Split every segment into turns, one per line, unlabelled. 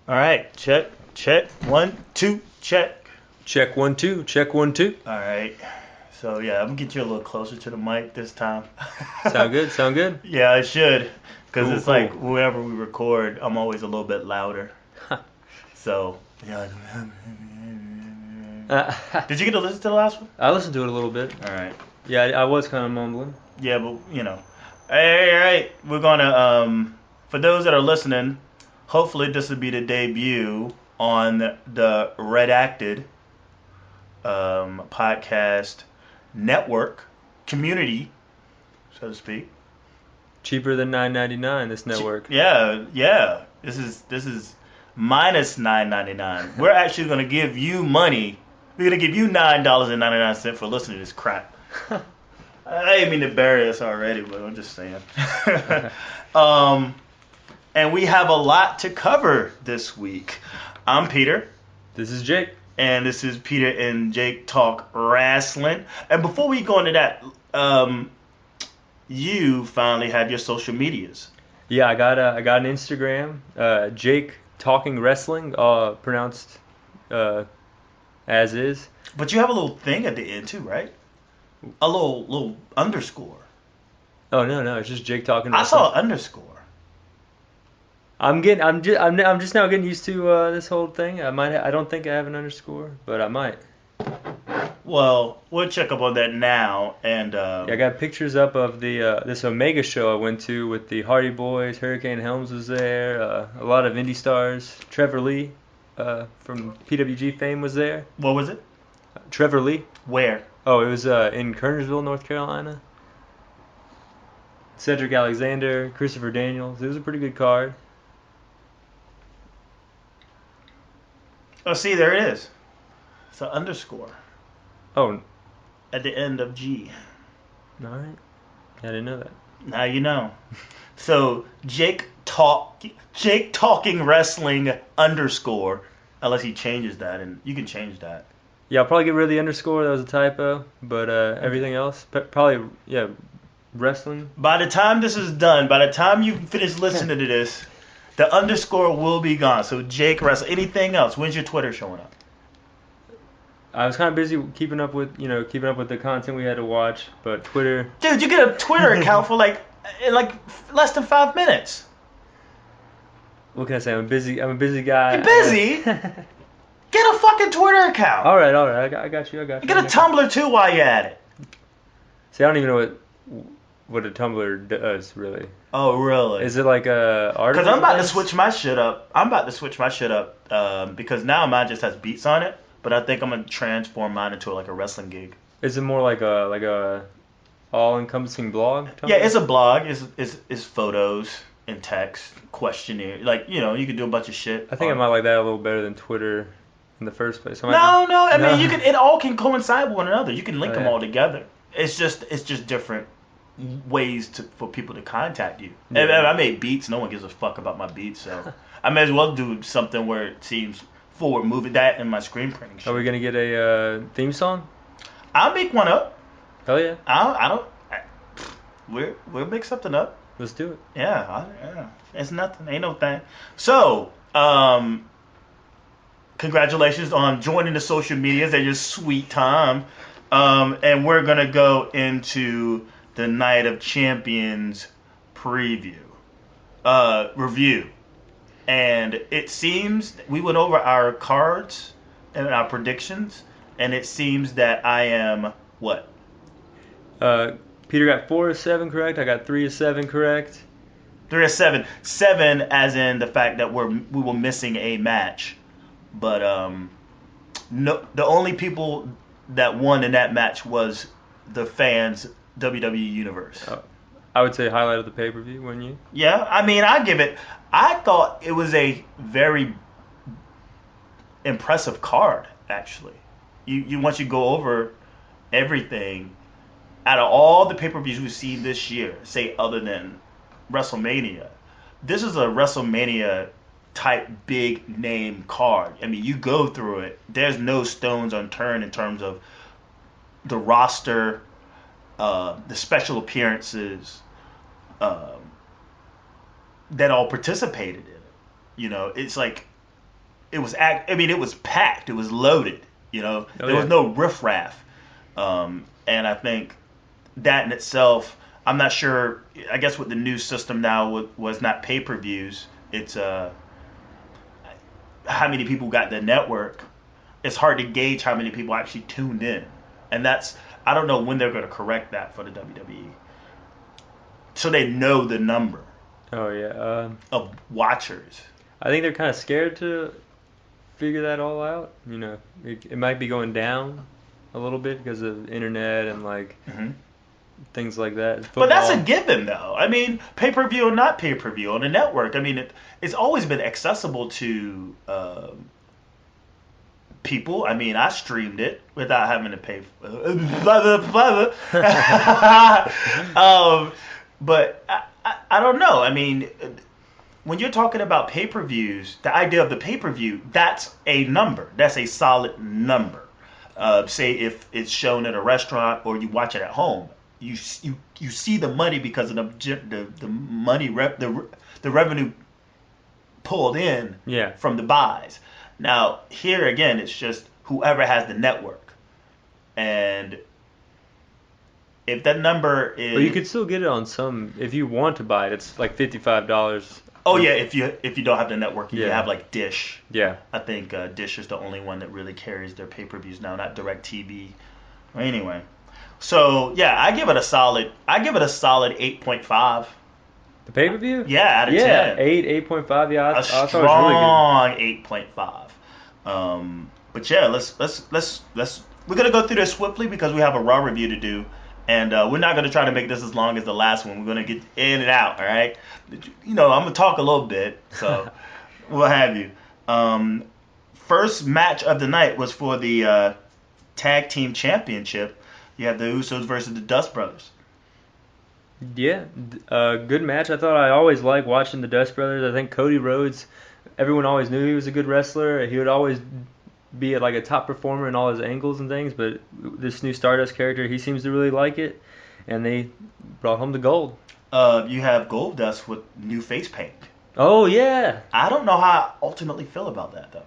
All right, check, 1, 2, check.
Check 1 2. Check 1 2.
All right. So yeah, I'm gonna get you a little closer to the mic this time.
Sound good? Sound good?
Yeah, I should, because
Cool,
it's
cool.
like whenever we record, I'm always a little bit louder. So yeah. Did you get to listen to the last one?
I listened to it a little bit.
All right.
Yeah, I was kind of mumbling.
Yeah, but you know. All right. We're gonna for those that are listening, hopefully this will be the debut on the Redacted podcast network community, so to speak.
Cheaper than $9.99. This network.
Yeah. This is minus $9.99. We're actually gonna give you money. We're gonna give you $9.99 for listening to this crap. I didn't mean to bury us already, but I'm just saying. And we have a lot to cover this week. I'm Peter.
This is Jake.
And this is Peter and Jake Talk Wrasslin. And before we go into that, you finally have your social medias.
Yeah, I got an Instagram. Jake Talking Wrestling, pronounced as is.
But you have a little thing at the end too, right? A little underscore.
Oh no, it's just Jake Talking
I
Wrestling.
saw an underscore.
I'm just now getting used to this whole thing. I don't think I have an underscore, but I might.
Well, we'll check up on that now. And
Yeah, I got pictures up of the this Omega show I went to with the Hardy Boys. Hurricane Helms was there. A lot of indie stars. Trevor Lee from PWG fame was there.
what was it?
Trevor Lee.
Where?
Oh, it was in Kernersville, North Carolina. Cedric Alexander, Christopher Daniels. It was a pretty good card.
Oh, see, there it is. It's an underscore
Oh,
at the end of G.
all right. I didn't know that.
Now you know. So Jake Talking Wrestling underscore, unless he changes that, and you can change that.
Yeah, I'll probably get rid of the underscore. That was a typo. But everything else, probably, yeah, wrestling.
By the time this is done, by the time you finish listening to this, the underscore will be gone. So Jake Wrestle. Anything else? When's your Twitter showing up?
I was kind of busy keeping up with the content we had to watch, but Twitter.
Dude, you get a Twitter account for in less than 5 minutes.
What can I say? I'm a busy guy.
You're busy? Get a fucking Twitter account.
All right. I got you.
Get a Tumblr too while you're at it.
See, I don't even know what a Tumblr does really.
Oh, really?
Is it like a article?
Because I'm about to switch my shit up. Because now mine just has beats on it. But I think I'm gonna transform mine into like a wrestling gig.
Is it more like a all-encompassing blog? Tumblr?
Yeah, it's a blog. It's photos and text, questionnaire. You can do a bunch of shit.
I think I might like that a little better than Twitter in the first place.
No. I mean, you can. It all can coincide with one another. You can link them
yeah.
all together. It's just different ways for people to contact you.
Yeah.
And I made beats. No one gives a fuck about my beats, so I may as well do something where it seems forward moving. That in my screen printing shit.
Are we gonna get a theme song?
I'll make one up.
Hell yeah.
We'll make something up.
Let's do it.
Yeah. It's nothing. Ain't no thing. So, congratulations on joining the social medias at your sweet time. And we're gonna go into the Night of Champions review. And it seems we went over our cards and our predictions, and it seems that I am what?
Peter got 4 of 7 correct. I got 3 of 7 correct.
3 of 7. 7 as in the fact that we were missing a match. But no, the only people that won in that match was the fans' WWE Universe.
I would say highlight of the pay-per-view, wouldn't you?
Yeah, I mean, I give it. I thought it was a very impressive card, actually. You once you go over everything, out of all the pay-per-views we've seen this year, say other than WrestleMania, this is a WrestleMania type big name card. I mean, you go through it, there's no stones unturned in terms of the roster, the special appearances, that all participated in it. You know, it's like it was it was packed. It was loaded. There was no riffraff. And I think that in itself, I'm not sure. I guess with the new system now was not pay-per-views. It's how many people got the network. It's hard to gauge how many people actually tuned in, and I don't know when they're going to correct that for the WWE, so they know the number.
Oh yeah.
Of watchers.
I think they're kind of scared to figure that all out. It might be going down a little bit because of internet and things like that. Football.
But that's a given, though. I mean, pay-per-view or not pay-per-view on the network. I mean, it's always been accessible to people. I mean, I streamed it without having to pay. But I don't know. I mean, when you're talking about pay-per-views, the idea of the pay-per-view, that's a number. That's a solid number. Say if it's shown at a restaurant or you watch it at home, you see the money because of the money the revenue pulled in from the buys. Now here again, it's just whoever has the network, and if that number is,
but you could still get it on some if you want to buy it. It's like $55.
Oh yeah, if you don't have the network, you have like Dish.
Yeah,
I think Dish is the only one that really carries their pay-per-views now, not DirecTV. Anyway, so yeah, I give it a solid 8.5.
The pay-per-view?
Yeah, out of 10.
8.5. Yeah,
I thought it was really good. 8.5. But yeah, let's we're gonna go through this swiftly because we have a Raw review to do. And we're not going to try to make this as long as the last one. We're going to get in and out, all right? I'm going to talk a little bit, so we'll have you. First match of the night was for the Tag Team Championship. You have the Usos versus the Dust Brothers.
Yeah, good match. I thought I always liked watching the Dust Brothers. I think Cody Rhodes, everyone always knew he was a good wrestler. He would always be a top performer in all his angles and things, but this new Stardust character, he seems to really like it, and they brought home the gold.
You have Goldust with new face paint.
Oh yeah.
I don't know how I ultimately feel about that though.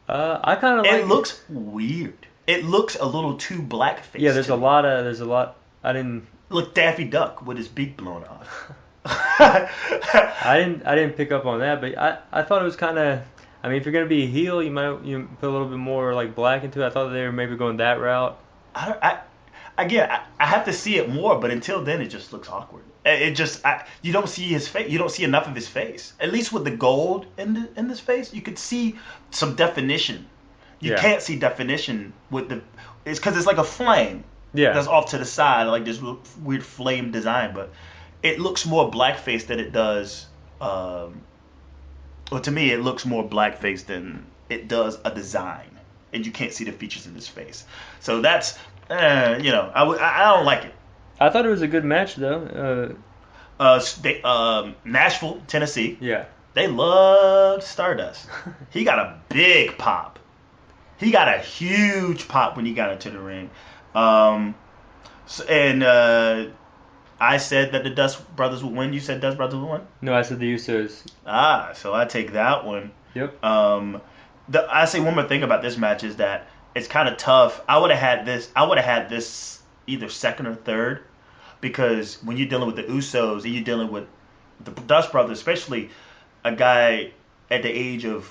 I kind of like
it. Looks weird. It looks a little too blackface.
Yeah, there's a lot. I didn't
look Daffy Duck with his beak blown off.
I didn't pick up on that, but I thought it was kind of. I mean, if you're gonna be a heel, you put a little bit more black into it. I thought they were maybe going that route.
I have to see it more, but until then, it just looks awkward. You don't see his face. You don't see enough of his face. At least with the gold in this face, you could see some definition. You can't see definition with it's because it's like a flame.
Yeah.
That's off to the side, like this weird flame design, but it looks more blackface than it does. Well, to me, it looks more blackface than it does a design, and you can't see the features in his face. So that's, I don't like it.
I thought it was a good match though.
Nashville, Tennessee.
Yeah.
They loved Stardust. He got a big pop. He got a huge pop when he got into the ring. I said that the Dust Brothers would win. You said Dust Brothers would win?
No, I said the Usos.
So I take that one.
Yep.
I say one more thing about this match is that it's kind of tough. I would have had this either second or third, because when you're dealing with the Usos and you're dealing with the Dust Brothers, especially a guy at the age of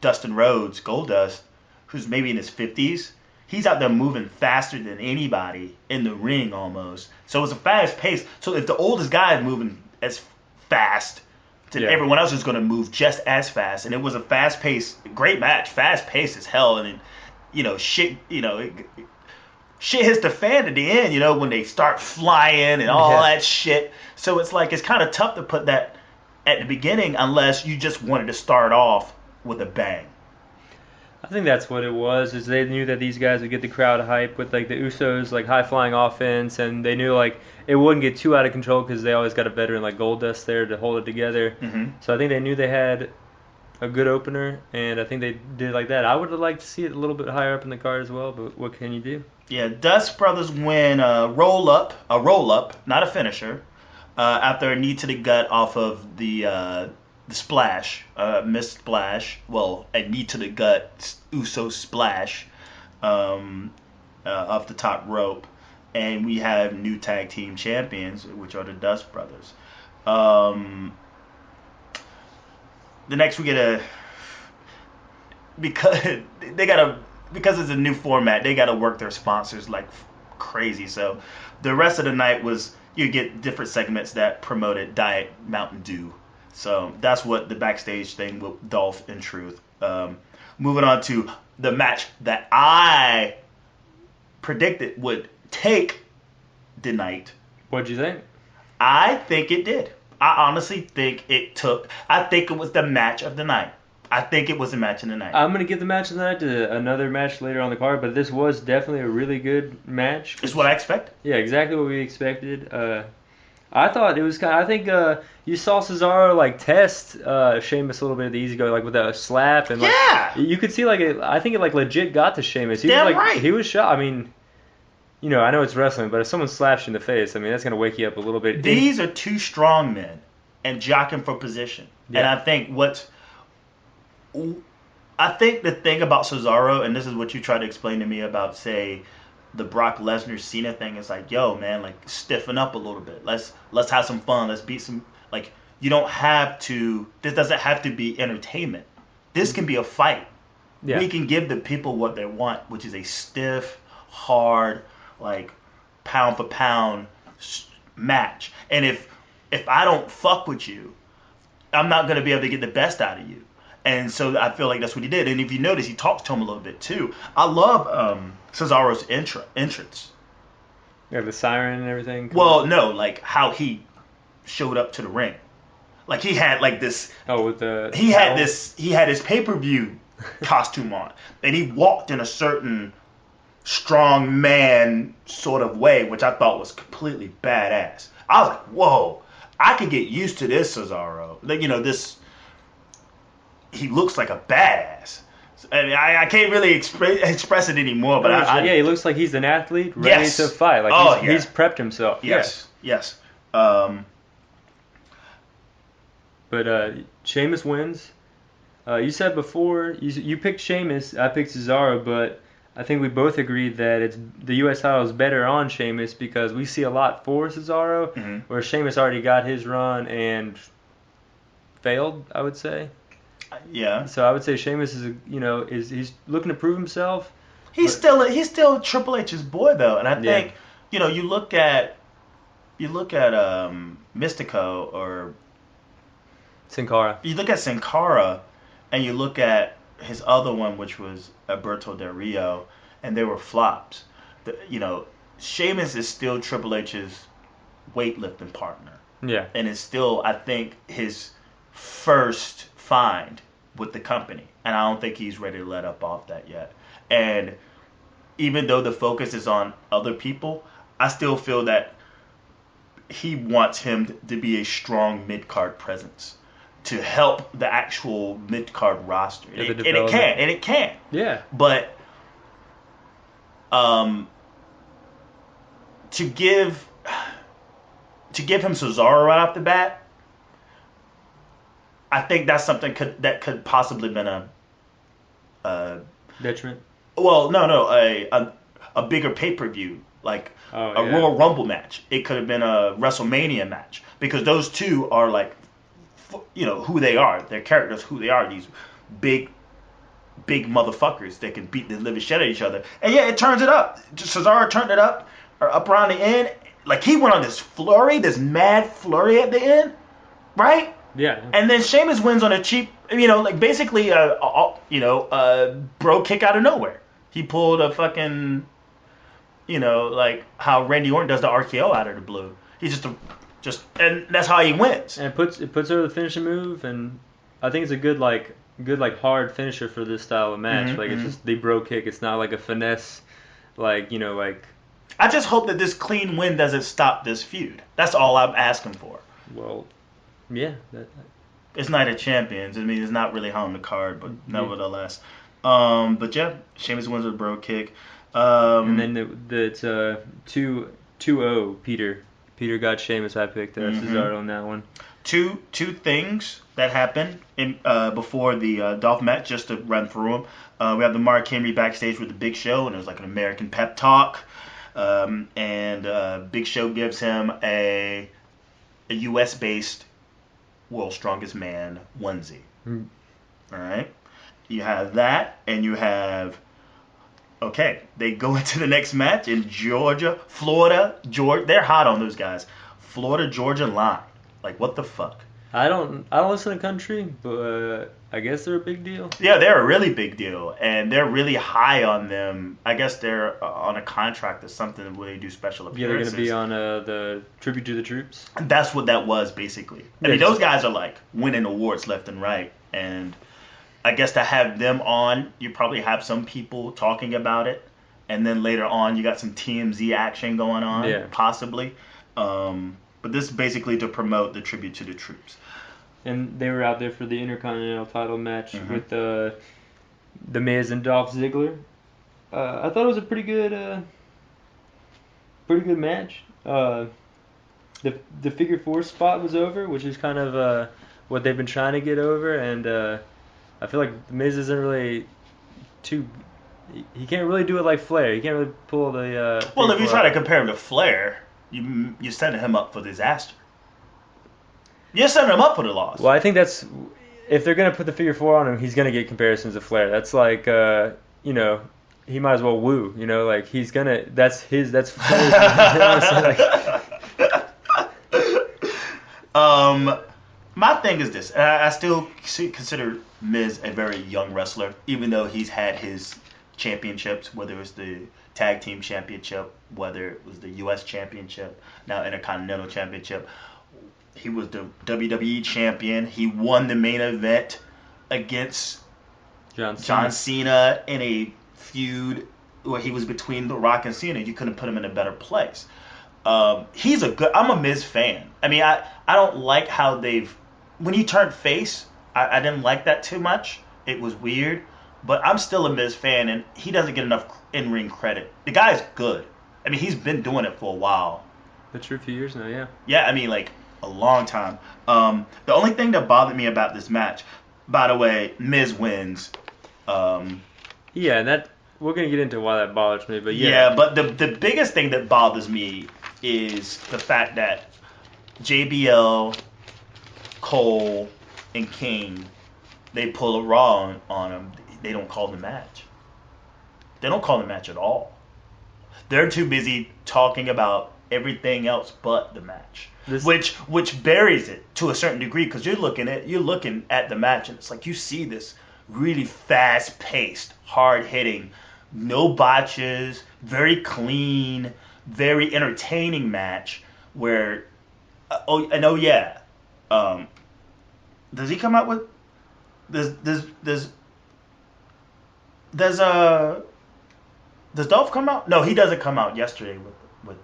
Dustin Rhodes, Goldust, who's maybe in his 50s, he's out there moving faster than anybody in the ring almost. So it's a fast pace. So if the oldest guy is moving as fast, then everyone else is going to move just as fast. And it was a fast pace, great match, fast pace as hell. And shit hits the fan at the end, when they start flying and all that shit. So it's kind of tough to put that at the beginning unless you just wanted to start off with a bang.
I think that's what it was, is they knew that these guys would get the crowd hype with the Usos, high-flying offense, and they knew it wouldn't get too out of control because they always got a veteran like Goldust there to hold it together.
Mm-hmm.
So I think they knew they had a good opener, and I think they did like that. I would have liked to see it a little bit higher up in the card as well, but what can you do?
Yeah, Dust Brothers win a roll-up, not a finisher, after a knee to the gut off of the the splash, missed splash, well, a knee to the gut, Uso splash off the top rope. And we have new tag team champions, which are the Dust Brothers. The next we get because it's a new format, they gotta work their sponsors like crazy. So the rest of the night was you get different segments that promoted Diet Mountain Dew. So that's what the backstage thing with Dolph and Truth. Moving on to the match that I predicted would take the night.
What'd you think?
I think it did. I honestly think it took. I think it was the match of the night. I think it was the match of the night.
I'm going to give the match of the night to another match later on the card, but this was definitely a really good match.
It's what I expected.
Yeah, exactly what we expected. I thought it was kind of, I think you saw Cesaro like test Sheamus a little bit at the easy go, like with a slap and like you could see like I think it like legit got to Sheamus. He
Damn
was like
right.
He was shocked. I mean, you know, I know it's wrestling, but if someone slaps you in the face, I mean that's gonna wake you up a little bit.
These are two strong men and jockeying for position. Yeah. And I think the thing about Cesaro, and this is what you try to explain to me about, say, the Brock Lesnar Cena thing, is like, yo, man, like stiffen up a little bit. Let's have some fun. Let's beat some. Like, you don't have to. This doesn't have to be entertainment. This can be a fight. Yeah. We can give the people what they want, which is a stiff, hard, like pound for pound match. And if I don't fuck with you, I'm not gonna be able to get the best out of you. And so I feel like that's what he did. And if you notice, he talks to him a little bit too. I love Cesaro's entrance.
Yeah, the siren and everything.
Well, no, like how he showed up to the ring. Like he had like this.
Oh, with the.
He had his pay-per-view costume on, and he walked in a certain strong man sort of way, which I thought was completely badass. I was like, whoa, I could get used to this Cesaro. Like, you know, this. He looks like a badass. I mean, I can't really express it anymore, but
yeah, he looks like he's an athlete ready to fight. Like he's prepped himself.
Yes.
But Sheamus wins. You said before you picked Sheamus, I picked Cesaro, but I think we both agreed that the U.S. title is better on Sheamus because we see a lot for Cesaro, where Sheamus already got his run and failed, I would say.
Yeah.
So I would say Sheamus is he's looking to prove himself.
He's still Triple H's boy though, and I think you look at Mystico or
Sin Cara.
You look at Sin Cara, and you look at his other one, which was Alberto Del Rio, and they were flops. Sheamus is still Triple H's weightlifting partner.
Yeah.
And it's still, I think, his first find with the company, and I don't think he's ready to let up off that yet. And even though the focus is on other people, I still feel that he wants him to be a strong mid-card presence to help the actual mid-card roster.
Yeah,
and it can.
Yeah.
But to give him Cesaro right off the bat, I think that's something that could possibly been a
detriment.
Well, no, a bigger pay-per-view, like a Royal Rumble match. It could have been a WrestleMania match because those two are like, who they are. Their characters, who they are. These big motherfuckers that can beat the living shit out of each other. And yeah, it turns it up. Cesaro turned it up around the end. Like he went on this mad flurry at the end, right?
Yeah.
And then Sheamus wins on a cheap, basically a bro kick out of nowhere. He pulled a fucking, like how Randy Orton does the RKO out of the blue. He just, and that's how he wins.
And it puts over the finishing move, and I think it's a good hard finisher for this style of match. It's just the bro kick. It's not like a finesse, like.
I just hope that this clean win doesn't stop this feud. That's all I'm asking for.
Well. Yeah.
It's Night of Champions. I mean, it's not really high on the card, but nevertheless. But yeah, Sheamus wins with a bro kick.
And then it's 2-0 Peter. Peter got Sheamus. I picked Cesaro on that one.
two things that happened in before the Dolph match, just to run through them. We have the Mark Henry backstage with the Big Show, and it was like an American pep talk. And Big Show gives him a U.S. based World's Strongest Man onesie. All right. You have that, and you have. Okay, they go into the next match in Florida, Georgia. They're hot on those guys. Florida, Georgia line. Like, what the fuck?
I don't listen to country, but I guess they're a big deal.
Yeah, they're a really big deal, and they're really high on them. I guess they're on a contract or something where they do special appearances.
Yeah, they're going to be on the Tribute to the Troops.
And that's what that was, basically. I mean, those guys are, like, winning awards left and right, and I guess to have them on, you probably have some people talking about it, and then later on you got some TMZ action going on, possibly. But this is basically to promote the Tribute to the Troops.
And they were out there for the Intercontinental title match with The Miz and Dolph Ziggler. I thought it was a pretty good match. The figure four spot was over, which is kind of what they've been trying to get over, and I feel like The Miz isn't really too. He can't really do it like Flair. He can't really pull the.
Well, if you try to compare him to Flair, you're setting him up for disaster. You're setting him up for the loss.
Well, I think that's if they're gonna put the figure four on him, he's gonna get comparisons to Flair. That's like he might as well woo. Like he's gonna. That's Flair's.
My thing is this. I still consider Miz a very young wrestler, even though he's had his championships, whether it was the Tag Team Championship, whether it was the U.S. Championship, now Intercontinental Championship. He was the WWE Champion. He won the main event against John Cena in a feud where he was between The Rock and Cena. You couldn't put him in a better place. I'm a Miz fan. I mean, I don't like how when he turned face, I didn't like that too much. It was weird. But I'm still a Miz fan, and he doesn't get enough in-ring credit. The guy's good. I mean, he's been doing it for a while.
That's true, a few years now, yeah.
Yeah, I mean, like, a long time. The only thing that bothered me about this match, by the way, Miz wins.
Yeah, and that we're going to get into why that bothers me, but yeah.
Yeah, but the biggest thing that bothers me is the fact that JBL, Cole, and King, they pull a Raw on him. They don't call the match. They don't call the match at all. They're too busy talking about everything else but the match, which buries it to a certain degree, because you're looking at the match and it's like you see this really fast-paced, hard-hitting, no botches, very clean, very entertaining match where does he come out with does Dolph come out? No, he doesn't come out yesterday with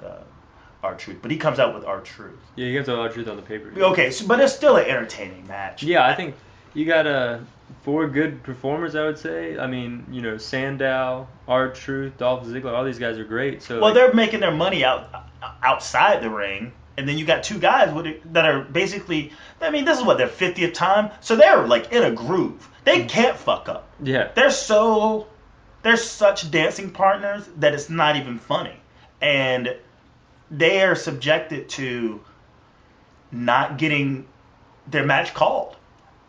R-Truth, but he comes out with R-Truth.
Yeah, he comes out with R-Truth on the pay-per-view.
Okay, but it's still an entertaining match.
Yeah, I think you got 4 good performers, I would say. I mean, Sandow, R-Truth, Dolph Ziggler, all these guys are great. So
they're making their money outside the ring, and then you got 2 guys that are basically, I mean, this is their 50th time, so they're like in a groove. They can't fuck up.
Yeah.
They're such dancing partners that it's not even funny. And they are subjected to not getting their match called.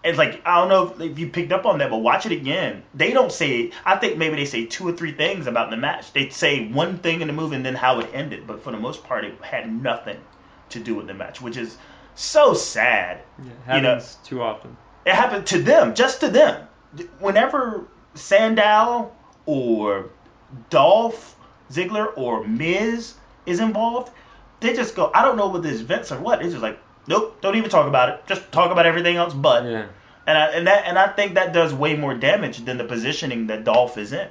It's like, I don't know if you picked up on that, but watch it again. They don't say, I think maybe they say 2 or 3 things about the match. They say one thing in the movie and then how it ended. But for the most part, it had nothing to do with the match, which is so sad.
Yeah, happens too often.
It happened to them, just to them. Whenever Sandow or Dolph Ziggler or Miz is involved, they just go, I don't know what this Vince or what. It's just like, nope, don't even talk about it. Just talk about everything else but.
Yeah.
And I think that does way more damage than the positioning that Dolph is in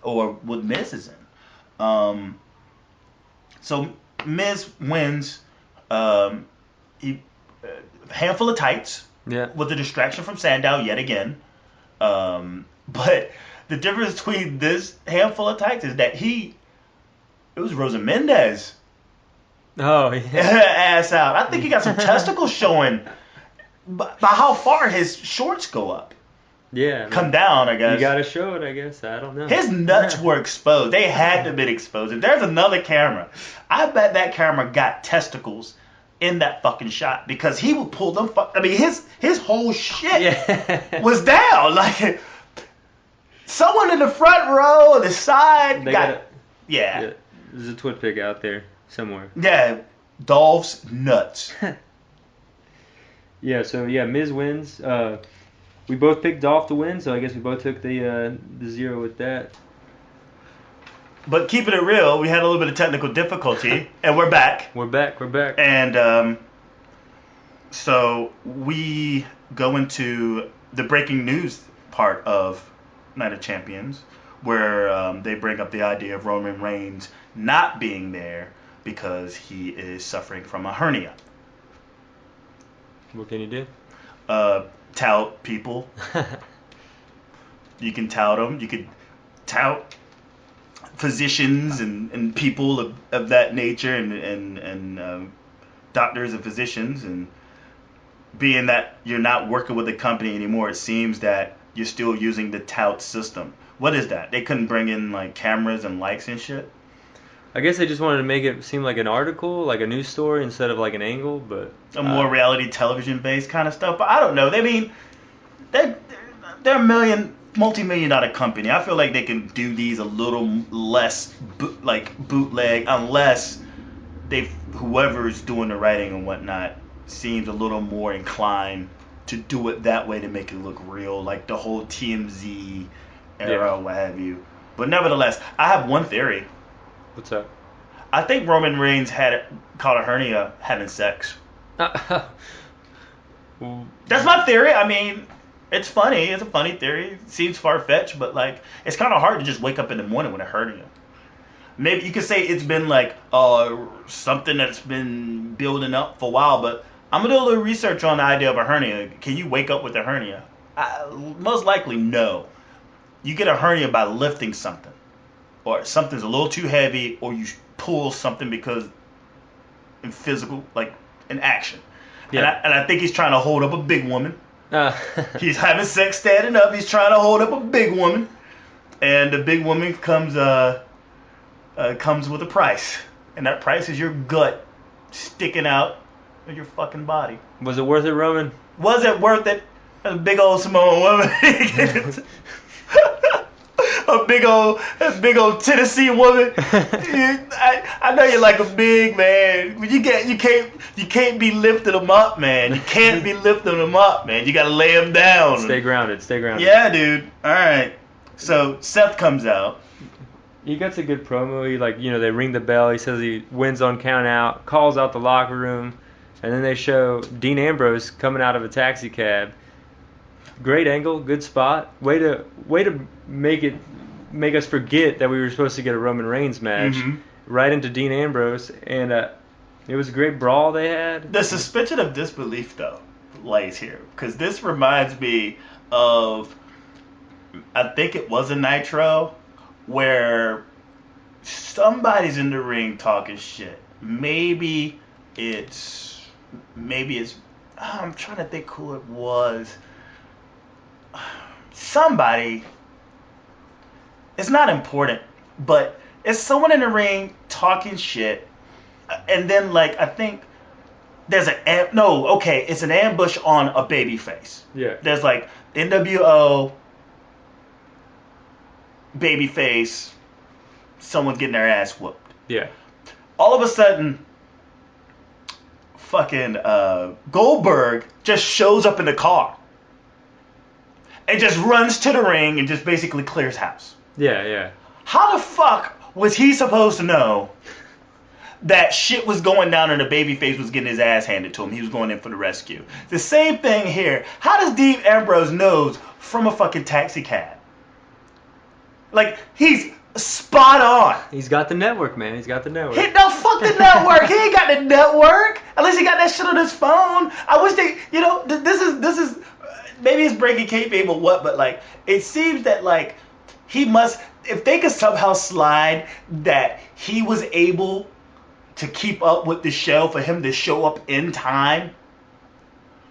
or what Miz is in. So Miz wins. Handful of tights.
Yeah.
With the distraction from Sandow yet again. But the difference between this handful of tights is that it was Rosa Mendez.
Oh, yeah.
Ass out. I think he got some testicles showing by how far his shorts go up.
Yeah.
Come down, I guess.
You gotta show it, I guess. I don't know.
His nuts were exposed. They had to have been exposed. If there's another camera, I bet that camera got testicles in that fucking shot because he would pull them. I mean, his whole shit was down. Like someone in the front row or the side yeah.
There's a twit pic out there somewhere.
Yeah, Dolph's nuts.
Yeah. So Miz wins. We both picked Dolph to win, so I guess we both took the 0 with that.
But keeping it real, we had a little bit of technical difficulty, and we're back.
We're back.
And so we go into the breaking news part of Night of Champions, where they bring up the idea of Roman Reigns not being there because he is suffering from a hernia.
What can you do?
Tout people. You can tout them. You could tout physicians and people of that nature and doctors and physicians. And being that you're not working with the company anymore, it seems that you're still using the tout system. What is that? They couldn't bring in like cameras and lights and shit?
I guess they just wanted to make it seem like an article, like a news story instead of like an angle, but
a more reality television based kind of stuff. But I don't know. I mean, they're a multi-million-dollar company. I feel like they can do these a little less bootleg, unless whoever's doing the writing and whatnot seems a little more inclined to do it that way to make it look real, like the whole TMZ era, or what have you. But nevertheless, I have one theory.
What's up?
I think Roman Reigns caught a hernia having sex. That's my theory. I mean, it's funny. It's a funny theory. It seems far-fetched, but like, it's kind of hard to just wake up in the morning with a hernia. Maybe you could say it's been like something that's been building up for a while, but I'm gonna do a little research on the idea of a hernia. Can you wake up with a hernia? Most likely, no. You get a hernia by lifting something, or something's a little too heavy, or you pull something because in physical, like in action. Yeah. And I think he's trying to hold up a big woman. He's having sex standing up. He's trying to hold up a big woman, and the big woman comes with a price, and that price is your gut sticking out of your fucking body.
Was it worth it, Roman?
Was it worth it? A big old Samoan woman. A big old Tennessee woman. I know you're like a big man, but you can't be lifting them up, man. You can't be lifting them up, man. You gotta lay them down.
Stay grounded.
Yeah, dude. All right. So Seth comes out.
He gets a good promo. He they ring the bell. He says he wins on count out. Calls out the locker room, and then they show Dean Ambrose coming out of a taxi cab. Great angle, good spot. Way to make us forget that we were supposed to get a Roman Reigns match. Mm-hmm. Right into Dean Ambrose, and it was a great brawl they had.
The suspension of disbelief though lays here, because this reminds me of, I think it was a Nitro, where somebody's in the ring talking shit. Maybe it's I'm trying to think who it was. Somebody, it's not important, but it's someone in the ring talking shit, and then I think there's it's an ambush on a babyface.
Yeah.
There's NWO babyface, someone's getting their ass whooped.
Yeah.
All of a sudden, fucking Goldberg just shows up in the car. And just runs to the ring and just basically clears house.
Yeah.
How the fuck was he supposed to know that shit was going down and the babyface was getting his ass handed to him? He was going in for the rescue. The same thing here. How does Dean Ambrose knows from a fucking taxi cab? He's spot on.
He's got the network, man. He's got the network.
No, fuck the network. He ain't got the network. Unless he got that shit on his phone. I wish they, this is. Maybe it's breaking kayfabe or what, but it seems that he must, if they could somehow slide that he was able to keep up with the show for him to show up in time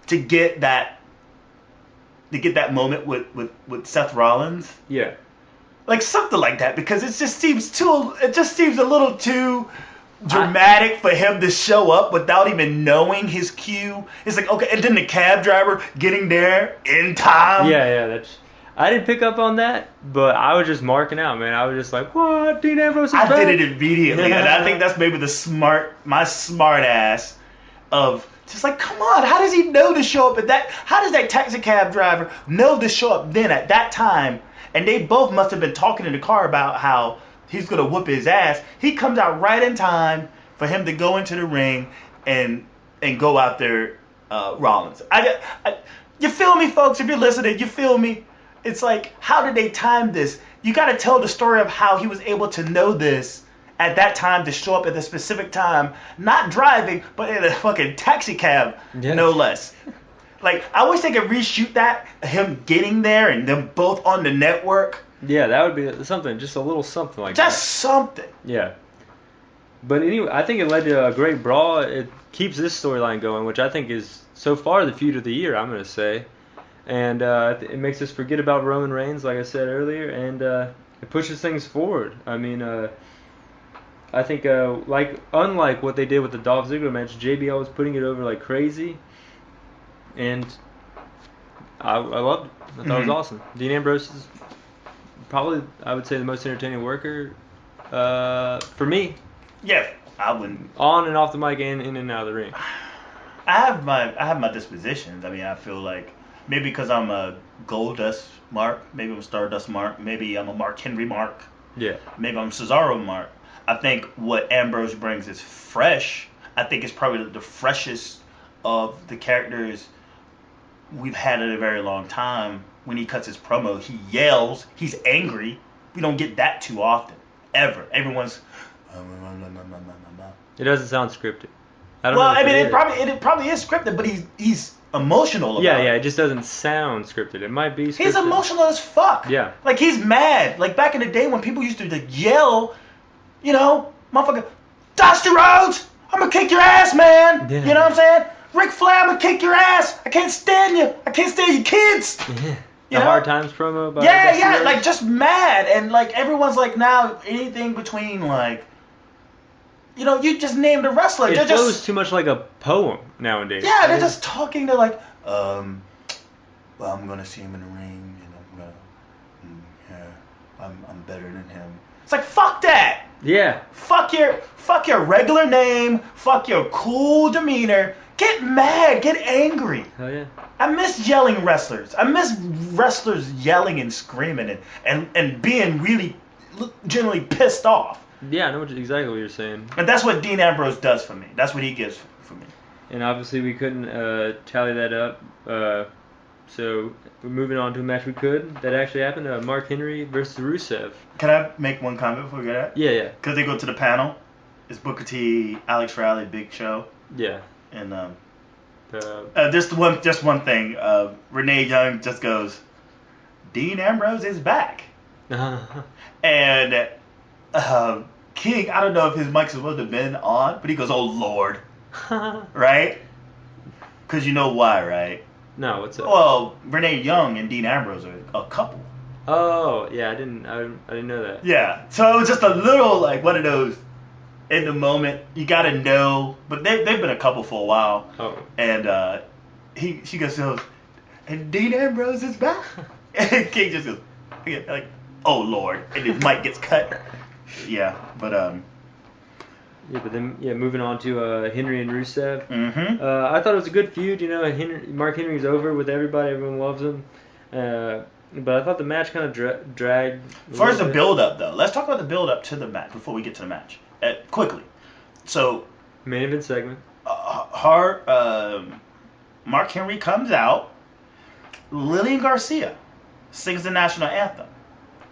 to get that moment with Seth Rollins.
Yeah.
Like something like that, because it just seems a little too dramatic for him to show up without even knowing his cue. It's like, okay, and then the cab driver getting there in time.
Yeah, I didn't pick up on that, but I was just marking out, man. I was just like, what? Dean Ambrose is back?
I did it immediately, and I think that's maybe my smart ass of just like, come on, how does he know to show up at that? How does that taxi cab driver know to show up then at that time? And they both must have been talking in the car about how he's going to whoop his ass. He comes out right in time for him to go into the ring and go out there, Rollins. You feel me, folks? If you're listening, you feel me? It's like, how did they time this? You got to tell the story of how he was able to know this at that time, to show up at the specific time, not driving, but in a fucking taxi cab, no less. Like, I wish they could reshoot that, him getting there and them both on the network.
Yeah, that would be something, just a little something like that.
Just something.
Yeah. But anyway, I think it led to a great brawl. It keeps this storyline going, which I think is so far the feud of the year, I'm going to say. And it makes us forget about Roman Reigns, like I said earlier, and it pushes things forward. I mean, I think unlike what they did with the Dolph Ziggler match, JBL was putting it over like crazy. And I loved it. I thought it was awesome. Dean Ambrose is probably, I would say, the most entertaining worker for me.
Yeah, I wouldn't.
On and off the mic and in and out of the ring.
I have my dispositions. I mean, I feel like maybe because I'm a Goldust Mark, maybe I'm a Stardust Mark, maybe I'm a Mark Henry Mark.
Yeah.
Maybe I'm Cesaro Mark. I think what Ambrose brings is fresh. I think it's probably the freshest of the characters we've had in a very long time. When he cuts his promo, he yells, he's angry. We don't get that too often, ever. Everyone's.
It doesn't sound scripted.
It probably is scripted, but he's emotional about it.
Yeah, it just doesn't sound scripted. It might be scripted.
He's emotional as fuck.
Yeah.
Like, he's mad. Like, back in the day when people used to yell, motherfucker, Dusty Rhodes, I'm gonna kick your ass, man.
Yeah.
You know what I'm saying? Ric Flair, I'm gonna kick your ass. I can't stand you. I can't stand your kids.
The Hard Times promo about
Yeah, like, just mad. And, like, everyone's like, now, anything between, like, you just named a wrestler.
It flows too much like a poem nowadays.
Yeah, they're just talking. They're like, well, I'm gonna see him in the ring, and I'm better than him. It's like, fuck that.
Yeah.
Fuck your regular name. Fuck your cool demeanor. Get mad. Get angry.
Hell yeah.
I miss yelling wrestlers. I miss wrestlers yelling and screaming and being really generally pissed off.
Yeah, I know exactly what you're saying.
And that's what Dean Ambrose does for me. That's what he gives for me.
And obviously we couldn't tally that up. So we're moving on to a match that actually happened. Mark Henry versus Rusev.
Can I make one comment before we get at?
Yeah.
Because they go to the panel. It's Booker T, Alex Riley, Big Show.
Yeah.
And just one thing. Renee Young just goes, Dean Ambrose is back. And King, I don't know if his mic's supposed to have been on, but he goes, oh Lord. Right? Because you know why, right?
No, what's up?
Well, Renee Young and Dean Ambrose are a couple.
Oh, yeah, I didn't know that.
Yeah, so it was just a little, like, one of those, in the moment, you gotta know, but they've been a couple for a while.
Oh.
And she goes, and Dean Ambrose is back? And King just goes, like, oh Lord, and his mic gets cut. Yeah, but
Yeah, but then moving on to Henry and Rusev.
Mm-hmm.
I thought it was a good feud. Mark Henry's over with everybody. Everyone loves him. But I thought the match kind of dragged.
First, the build-up, though. Let's talk about the build-up to the match before we get to the match. Quickly. So,
main event segment.
Mark Henry comes out. Lillian Garcia sings the national anthem.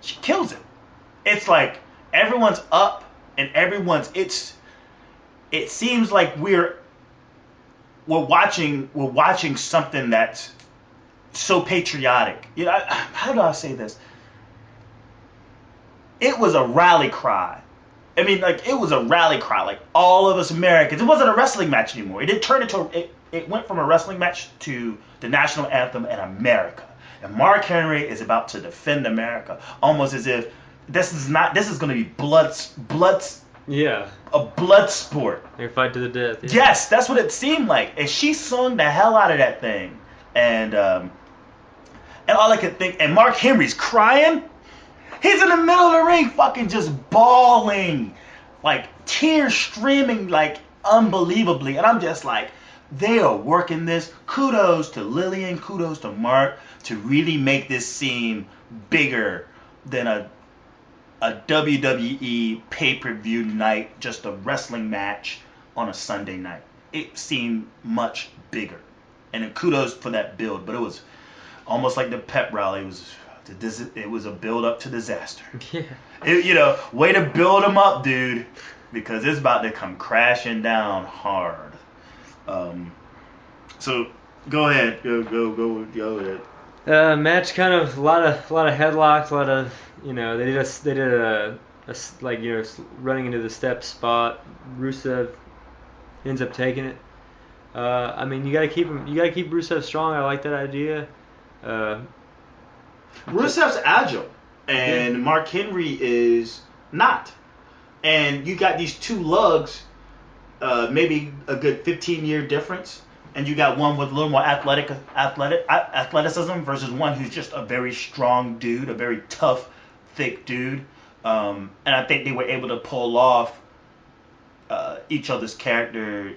She kills it. It's like everyone's up and it seems like we're watching something that's so patriotic. How do I say this? It was a rally cry. I mean, like, it was a rally cry. Like, all of us Americans. It wasn't a wrestling match anymore. It didn't turn into it went from a wrestling match to the national anthem in America. And Mark Henry is about to defend America, almost as if this is going to be
Yeah.
a blood sport.
They fight to the death. Yeah.
Yes, that's what it seemed like. And she sung the hell out of that thing. And all I could think, and Mark Henry's crying. He's in the middle of the ring fucking just bawling. Like tears streaming like unbelievably. And I'm just like, they are working this. Kudos to Lillian, kudos to Mark to really make this seem bigger than a WWE pay-per-view night, just a wrestling match on a Sunday night. It seemed much bigger. And then kudos for that build, but it was almost like the pep rally. It was a build up to disaster.
Yeah.
Way to build them up, dude, because it's about to come crashing down hard. So go ahead, go ahead.
Match kind of a lot of headlocks, a lot of they did a running into the step spot. Rusev ends up taking it. I mean, you gotta keep Rusev strong. I like that idea.
Rusev's agile, and Mark Henry is not. And you got these two lugs, maybe a good 15-year difference, and you got one with a little more athleticism versus one who's just a very strong dude, a very tough, thick dude. And I think they were able to pull off each other's character.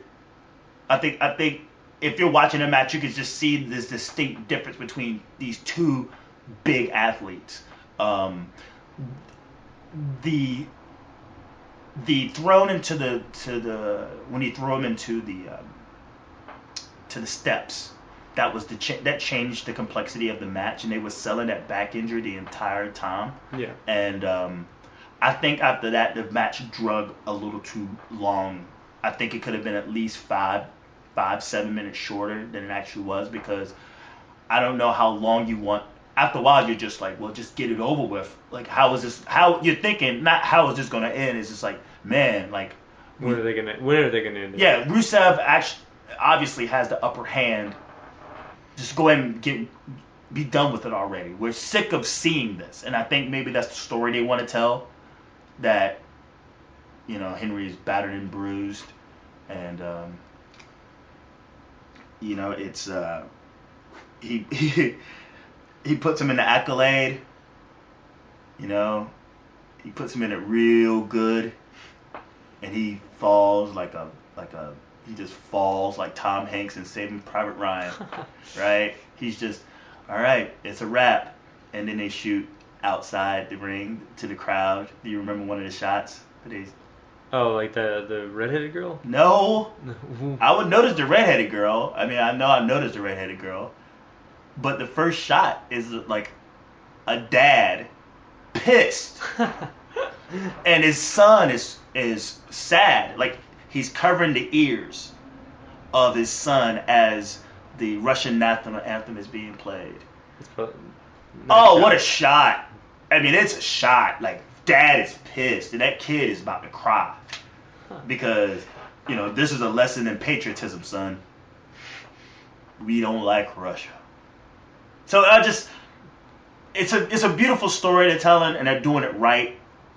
I think if you're watching a match, you can just see this distinct difference between these two big athletes. The thrown into when he threw him into the steps, that changed the complexity of the match, and they were selling that back injury the entire time.
Yeah.
And I think after that the match drug a little too long. I think it could have been at least 7 minutes shorter than it actually was, because I don't know how long you want. After a while, you're just like, well, just get it over with. Like, how you're thinking, not how is this going to end? It's just like, man, like,
when are they gonna end it?
Yeah, Rusev obviously has the upper hand. Just go ahead and be done with it already. We're sick of seeing this, and I think maybe that's the story they want to tell. That, Henry is battered and bruised, and it's he puts him in the accolade. He puts him in it real good, and he falls he just falls like Tom Hanks in Saving Private Ryan, right? He's just, all right, it's a wrap, and then they shoot outside the ring to the crowd. Do you remember one of the shots?
Oh, like the redheaded girl?
No, I would notice the redheaded girl. I mean, I know I noticed the redheaded girl. But the first shot is like a dad pissed, and his son is sad. Like, he's covering the ears of his son as the Russian national anthem is being played. What a shot! I mean, it's a shot. Like, dad is pissed, and that kid is about to cry because this is a lesson in patriotism, son. We don't like Russia. So it's a beautiful story they're telling, and they're doing it right.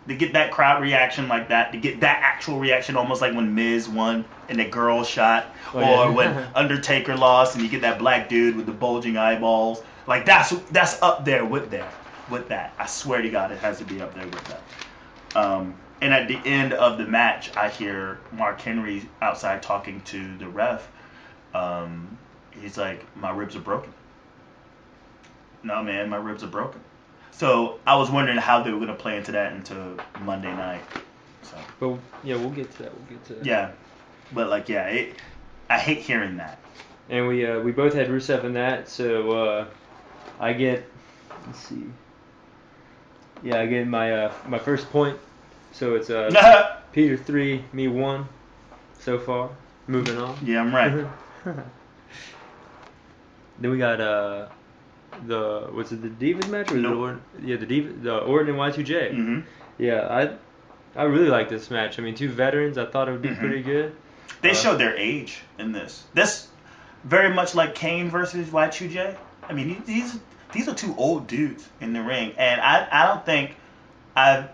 To get that crowd reaction like that, to get that actual reaction, almost like when Miz won and the girl shot, when Undertaker lost, and you get that black dude with the bulging eyeballs. Like, that's up there with that. I swear to God, it has to be up there with that. And at the end of the match, I hear Mark Henry outside talking to the ref. He's like, my ribs are broken. No, man, my ribs are broken. So I was wondering how they were going to play into Monday night. So.
But yeah, we'll get to that.
Yeah, but I hate hearing that.
And we both had Rusev in that, so I get, let's see. Yeah, I get my first point. So it's Peter 3, me 1 so far. Moving on.
Yeah, I'm right.
Then we got the Divas match or
nope.
the Orton and Y2J.
Mm-hmm.
Yeah, I really like this match. I mean, two veterans. I thought it would be pretty good.
They showed their age in this. very much like Kane versus Y2J. I mean, these are two old dudes in the ring, and I don't think I've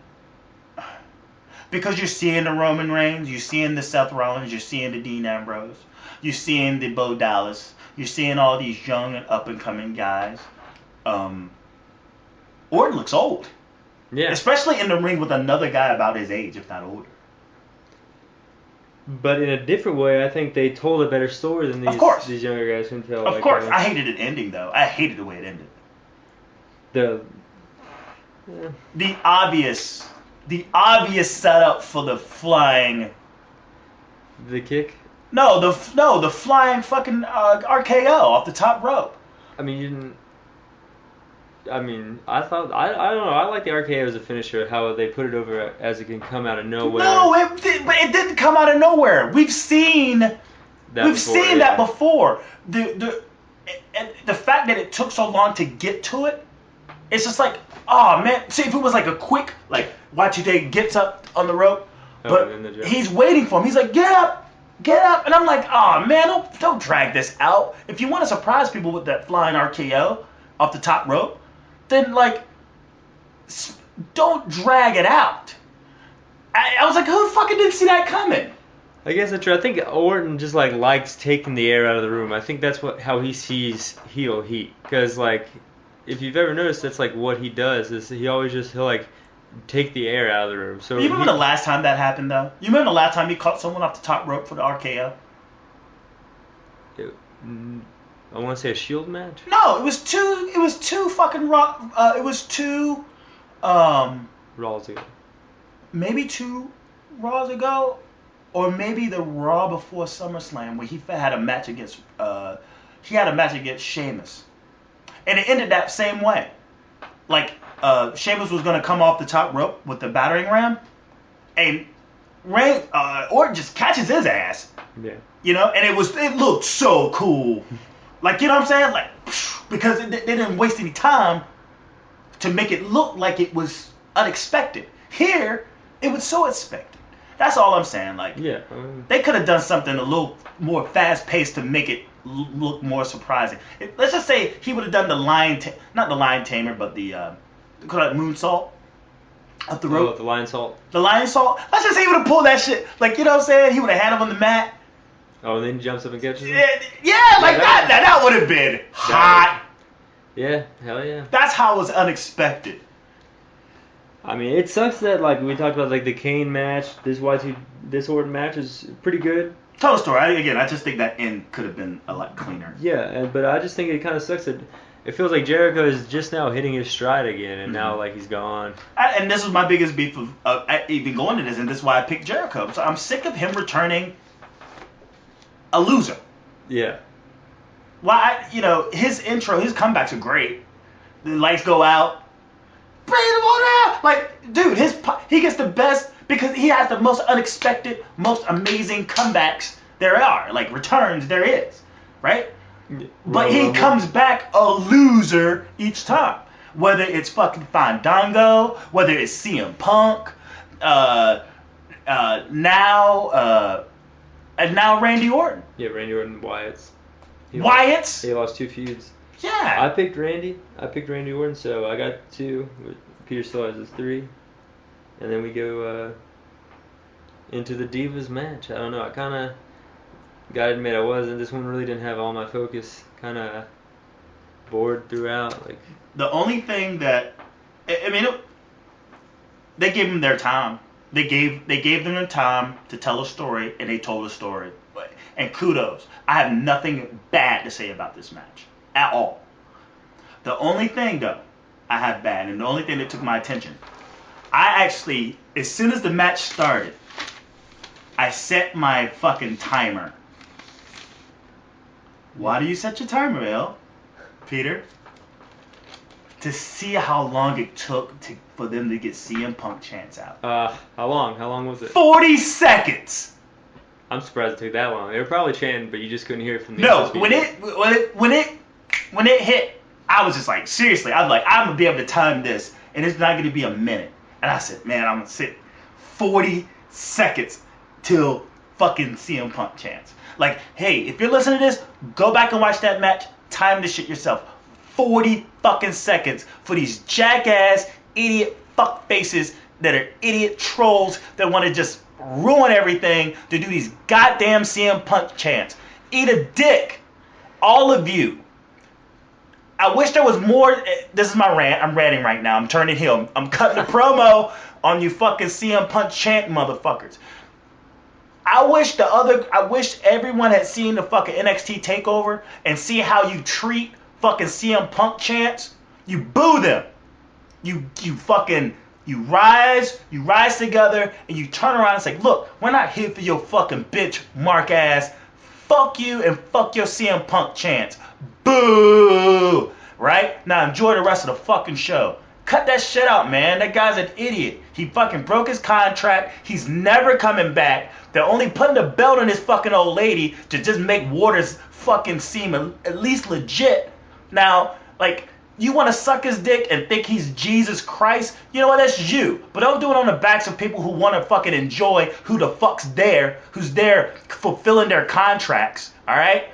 because you're seeing the Roman Reigns, you're seeing the Seth Rollins, you're seeing the Dean Ambrose, you're seeing the Bo Dallas, you're seeing all these young and up and coming guys. Orton looks old.
Yeah.
Especially in the ring with another guy about his age, if not older.
But in a different way, I think they told a better story than these younger guys can tell.
Of course. I hated it ending, though. I hated the way it ended. The obvious setup for the flying...
The kick?
No, the flying fucking RKO off the top rope.
I mean, you didn't... I mean, I thought... I don't know. I like the RKO as a finisher, how they put it over as it can come out of nowhere.
No, but it didn't come out of nowhere. We've seen that before. The fact that it took so long to get to it, it's just like, oh man. See, if it was like a quick, like, Y2J gets up on the rope, but he's waiting for him. He's like, get up. And I'm like, oh man, don't drag this out. If you want to surprise people with that flying RKO off the top rope, then like, don't drag it out. I was like, who fucking didn't see that coming?
I guess that's true. I think Orton just like likes taking the air out of the room. I think that's how he sees heel heat. Because like, if you've ever noticed, that's like what he does. Is he'll like take the air out of the room. So
you remember the last time that happened though? You remember the last time he caught someone off the top rope for the RKO?
I want to say a Shield match.
No, it was two fucking Raw. It was two.
Raws ago.
Maybe 2 Raws ago, or maybe the Raw before SummerSlam where he had a match against Sheamus, and it ended that same way. Like Sheamus was gonna come off the top rope with the battering ram, and Orton just catches his ass.
Yeah.
You know, and it looked so cool. Like, you know what I'm saying? Like, because they didn't waste any time to make it look like it was unexpected. Here, it was so expected. That's all I'm saying. Like,
yeah,
they could have done something a little more fast-paced to make it look more surprising. Let's just say he would have done not the lion tamer, but the moonsault up the rope.
Oh, the lion salt.
The lion salt. Let's just say he would have pulled that shit. Like, you know what I'm saying? He would have had him on the mat.
Oh, and then he jumps up and catches him?
Yeah, like that would have been hot.
Yeah, hell yeah.
That's how it was unexpected.
I mean, it sucks that, like, we talked about, like, the Kane match, this Orton match is pretty good.
Tell the story. I just think that end could have been a lot cleaner.
Yeah, but I just think it kind of sucks that it feels like Jericho is just now hitting his stride again, and now, like, he's gone. And
this was my biggest beef of even going to this, and this is why I picked Jericho. So I'm sick of him returning a loser.
Yeah.
Why, his comebacks are great. The lights go out. Bring him on out! Like, dude, he gets the best because he has the most unexpected, most amazing comebacks there are. Like, returns there is. Right? But he comes back a loser each time. Whether it's fucking Fandango, whether it's CM Punk, and now Randy Orton.
Yeah, Randy Orton, Wyatt's. He lost 2 feuds.
Yeah.
I picked Randy Orton, so I got 2. Peter still has his 3. And then we go into the Divas match. I don't know. I kind of gotta admit this one really didn't have all my focus. Kind of bored throughout. Like,
the only thing that they gave them their time. They gave them the time to tell a story, and they told a story. And kudos. I have nothing bad to say about this match at all. The only thing, though, I have bad, and the only thing that took my attention, I actually, as soon as the match started, I set my fucking timer. Why do you set your timer, El? Peter? To see how long it took for them to get CM Punk chants out.
How long? How long was it?
40 seconds!
I'm surprised it took that long. They were probably chanting, but you just couldn't hear it from the
No, when it hit, I was just like, seriously, I'm gonna be able to time this, and it's not gonna be a minute. And I said, man, I'm gonna sit 40 seconds till fucking CM Punk chants. Like, hey, if you're listening to this, go back and watch that match. Time this shit yourself. 40 fucking seconds for these jackass, idiot fuck faces that are idiot trolls that want to just ruin everything to do these goddamn CM Punk chants. Eat a dick. All of you. I wish there was more. This is my rant. I'm ranting right now. I'm turning heel. I'm cutting a promo on you fucking CM Punk chant motherfuckers. I wish everyone had seen the fucking NXT takeover and see how you treat fucking CM Punk chants. You boo them. You rise together and you turn around and say, look, we're not here for your fucking bitch mark ass. Fuck you and fuck your CM Punk chants. Boo! Right? Now enjoy the rest of the fucking show. Cut that shit out, man. That guy's an idiot. He fucking broke his contract. He's never coming back. They're only putting the belt on this fucking old lady to just make Waters fucking seem at least legit. Now, like, you want to suck his dick and think he's Jesus Christ? You know what? That's you. But don't do it on the backs of people who want to fucking enjoy who the fuck's there, who's there fulfilling their contracts. All right?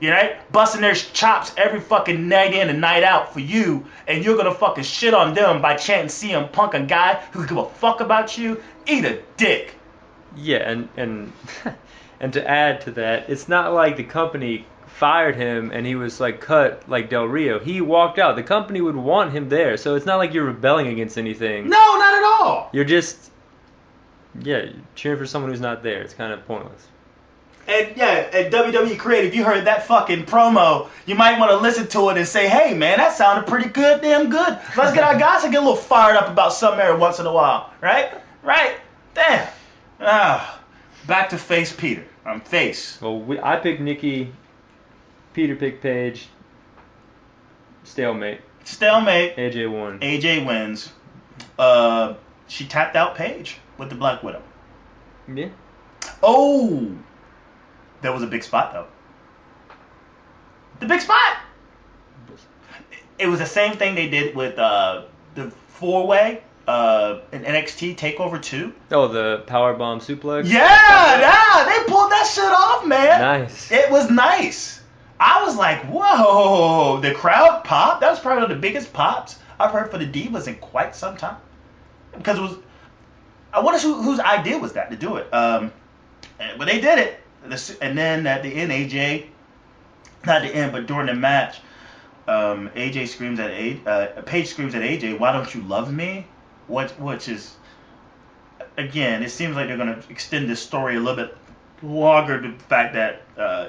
You know, busting their chops every fucking night in and night out for you, and you're gonna fucking shit on them by chanting CM Punk, a guy who give a fuck about you. Eat a dick.
Yeah, and and to add to that, it's not like the company fired him and he was like cut like Del Rio. He walked out. The company would want him there, so it's not like you're rebelling against anything.
No, not at all.
You're just cheering for someone who's not there. It's kind of pointless.
And yeah, at WWE Creative, you heard that fucking promo. You might want to listen to it and say, hey, man, that sounded pretty good, damn good. Let's get our guys to get a little fired up about something every once in a while. Right? Right? Damn. Back to face Peter. I'm face.
Well, I picked Nikki. Peter picked Paige. Stalemate.
AJ
won.
AJ wins. She tapped out Paige with the Black Widow.
Yeah.
Oh! That was a big spot, though. The big spot! It was the same thing they did with the four-way in NXT TakeOver 2.
Oh, the powerbomb suplex?
Yeah! They pulled that shit off, man!
Nice.
It was nice. I was like, whoa! The crowd popped. That was probably one of the biggest pops I've heard for the Divas in quite some time. Because it was... I wonder whose idea was that to do it. But they did it. And then at the end, AJ, not the end, but during the match, AJ screams at Paige screams at AJ, "Why don't you love me?" Which is, again, it seems like they're gonna extend this story a little bit longer. The fact that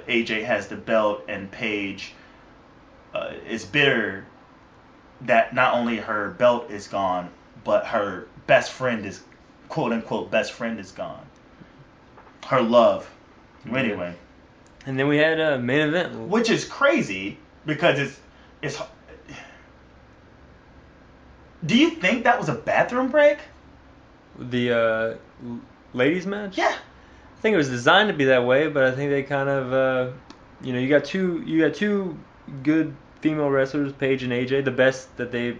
AJ has the belt and Paige is bitter that not only her belt is gone, but her best friend is, quote unquote, best friend is gone. Her love. Anyway.
And then we had a main event.
Which is crazy because it's. Do you think that was a bathroom break?
The ladies match?
Yeah.
I think it was designed to be that way, but I think they kind of you got two good female wrestlers, Paige and AJ, the best that they're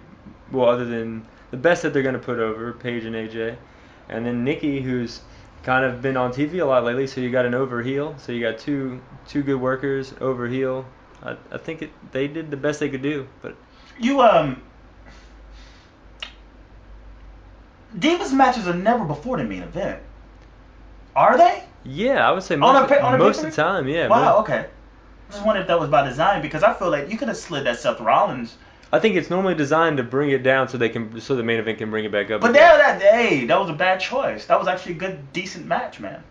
going to put over, Paige and AJ. And then Nikki, who's kind of been on TV a lot lately, so you got an over heel. So you got two good workers, over heel. I think they did the best they could do. But
Divas matches are never before the main event. Are they?
Yeah, I would say most of the time, yeah.
Wow, okay. I just wondered if that was by design, because I feel like you could have slid that Seth Rollins.
I think it's normally designed to bring it down so the main event can bring it back up.
But that was a bad choice. That was actually a good, decent match, man.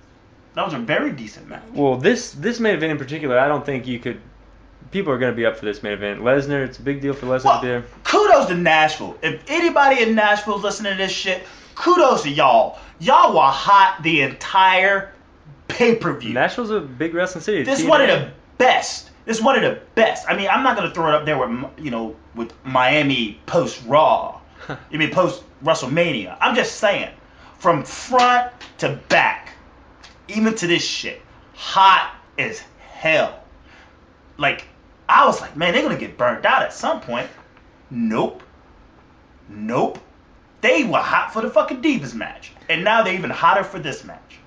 That was a very decent match.
Well, this main event in particular, I don't think you could. People are going to be up for this main event. Lesnar, it's a big deal for Lesnar to be there.
Kudos to Nashville. If anybody in Nashville is listening to this shit, kudos to y'all. Y'all were hot the entire pay-per-view.
Nashville's a big wrestling city.
This is one of the best. I mean, I'm not going to throw it up there with Miami post-Raw. You mean post-WrestleMania. I'm just saying, from front to back, even to this shit, hot as hell. Like, I was like, man, they're going to get burnt out at some point. Nope. They were hot for the fucking Divas match. And now they're even hotter for this match.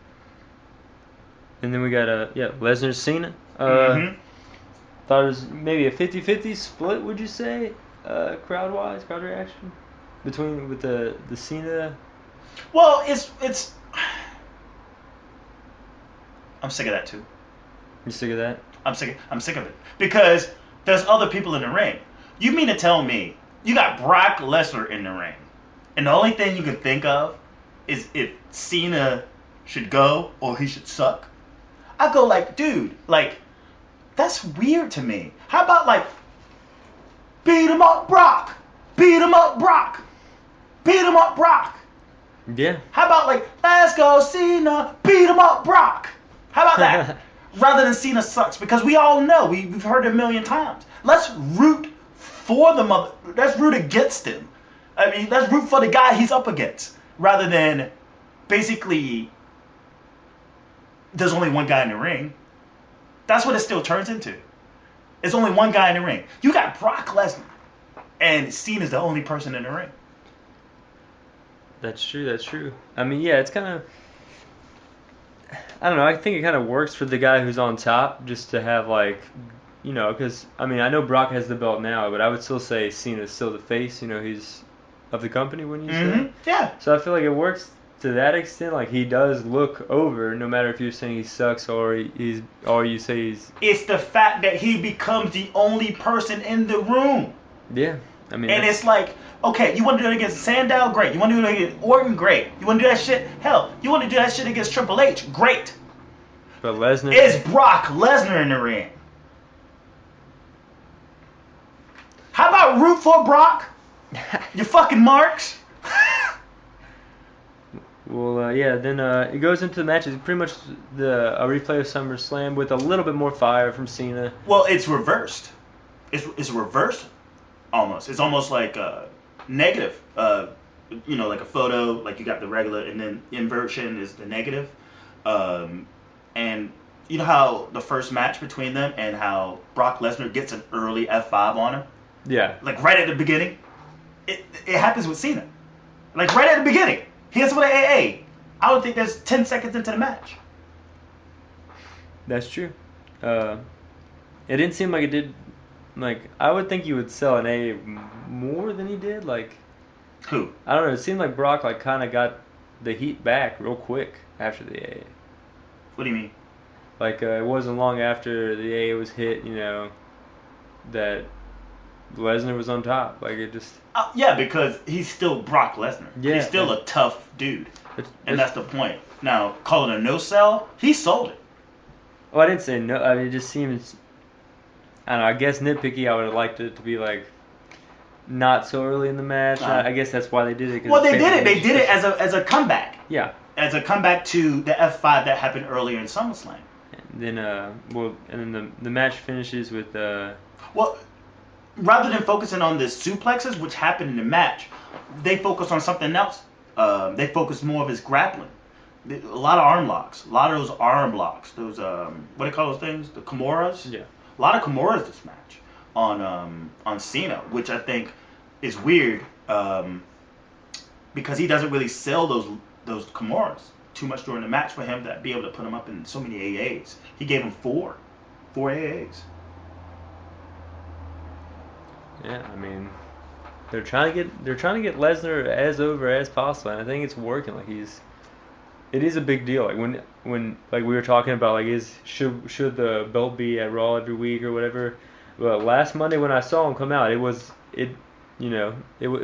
And then we got Lesnar Cena.
Mm-hmm.
Thought it was maybe a 50-50 split. Would you say, crowd reaction between with the Cena?
Well, it's. I'm sick of that too.
You sick of that?
I'm sick of it because there's other people in the ring. You mean to tell me you got Brock Lesnar in the ring, and the only thing you can think of is if Cena should go or he should suck? I go like, dude, like that's weird to me. How about like beat him up, Brock, beat him up, Brock, beat him up, Brock.
Yeah.
How about like let's go Cena, beat him up, Brock? How about that? Rather than Cena sucks, because we all know, we've heard it a million times. Let's root for the mother. Let's root against him. I mean, let's root for the guy he's up against, rather than basically there's only one guy in the ring. That's what it still turns into. There's only one guy in the ring. You got Brock Lesnar, and Cena's the only person in the ring.
That's true. I mean, yeah, it's kind of. I don't know. I think it kind of works for the guy who's on top, just to have because I mean, I know Brock has the belt now, but I would still say Cena's still the face. He's of the company, wouldn't you say?
Yeah.
So I feel like it works to that extent. Like he does look over, no matter if you're saying he sucks or you say he's.
It's the fact that he becomes the only person in the room.
Yeah. I mean,
and it's like, okay, you want to do it against Sandow? Great. You want to do it against Orton? Great. You want to do that shit? Hell, you want to do that shit against Triple H? Great.
But Lesnar...
Is Brock Lesnar in the ring? How about root for Brock? You fucking marks?
Well, then it goes into the match. It's pretty much a replay of SummerSlam with a little bit more fire from Cena.
Well, it's reversed. It's reversed. Almost. It's almost like negative. Like a photo, like you got the regular, and then inversion is the negative. And you know how the first match between them and how Brock Lesnar gets an early F5 on him?
Yeah.
Like right at the beginning? It happens with Cena. Like right at the beginning. He hits with an AA. I don't think there's 10 seconds into the match.
That's true. It didn't seem like it did. Like, I would think you would sell an A more than he did. Like,
who?
I don't know. It seemed like Brock kind of got the heat back real quick after the A.
What do you mean?
Like, it wasn't long after the A was hit, that Lesnar was on top. Like, it just.
Yeah, because he's still Brock Lesnar.
Yeah,
he's still a tough dude, and that's the point. Now, call it a no sell. He sold it.
Oh, I didn't say no. I mean, it just seems. I don't know, I guess nitpicky. I would have liked it to be not so early in the match. I guess that's why they did it.
Well, they did it. They did it as a comeback.
Yeah.
As a comeback to the F5 that happened earlier in SummerSlam.
And then the match finishes with.
Well, rather than focusing on the suplexes, which happened in the match, they focus on something else. They focus more of his grappling. A lot of arm locks. A lot of those arm locks. Those what do they call those things? The Kimuras.
Yeah.
A lot of Kimuras this match on Cena, which I think is weird because he doesn't really sell those Kimuras too much during the match for him to be able to put him up in so many AAs. He gave him four AAs.
Yeah, I mean, they're trying to get Lesnar as over as possible, and I think it's working. Like it is a big deal. Like when like we were talking about should the belt be at Raw every week or whatever. But last Monday when I saw him come out, it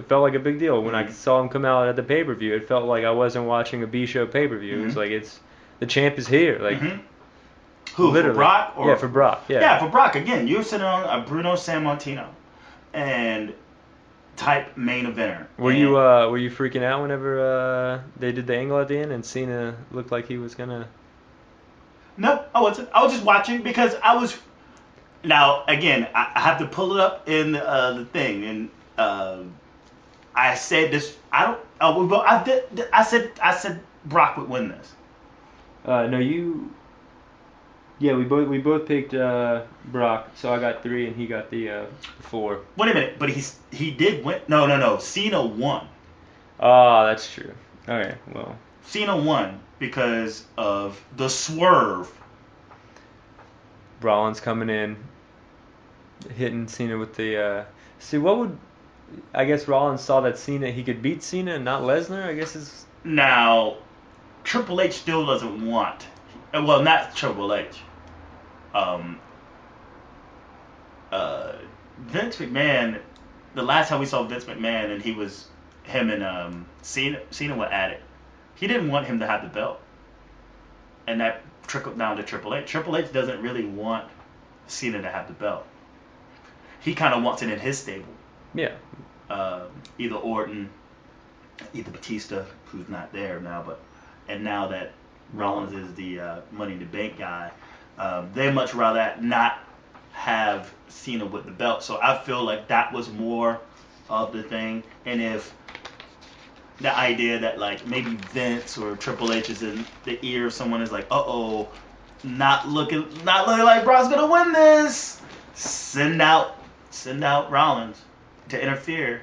felt like a big deal. When I saw him come out at the pay-per-view, it felt like I wasn't watching a B-show pay-per-view. It was like the champ is here. Like
who?
Literally.
For Brock?
Yeah, for Brock. Yeah.
Yeah, for Brock. Again, you're sitting on a Bruno Sammartino and type main eventer.
Were you freaking out whenever they did the angle at the end and Cena looked like he was gonna?
No, I wasn't. I was just watching because I was. Now again, I have to pull it up in the thing, and I said this. I don't. I did. I said Brock would win this.
No, you. Yeah, we both picked Brock, so I got 3 and he got the 4.
Wait a minute, but he did win. No. Cena won.
Oh, that's true. Okay, well.
Cena won because of the swerve
Rollins coming in, hitting Cena with the. I guess Rollins saw that Cena he could beat Cena and not Lesnar. I guess is.
Now, Triple H still doesn't want. Well, not Triple H. Vince McMahon. The last time we saw Vince McMahon and him and Cena were at it. He didn't want him to have the belt, and that trickled down to Triple H. Triple H doesn't really want Cena to have the belt. He kind of wants it in his stable.
Yeah.
Either Orton, either Batista, who's not there now, and now that Rollins is the Money in the Bank guy, they much rather not have Cena with the belt. So I feel like that was more of the thing. And if the idea that like maybe Vince or Triple H is in the ear of someone is like, not looking like Brock's gonna win this. Send out Rollins to interfere.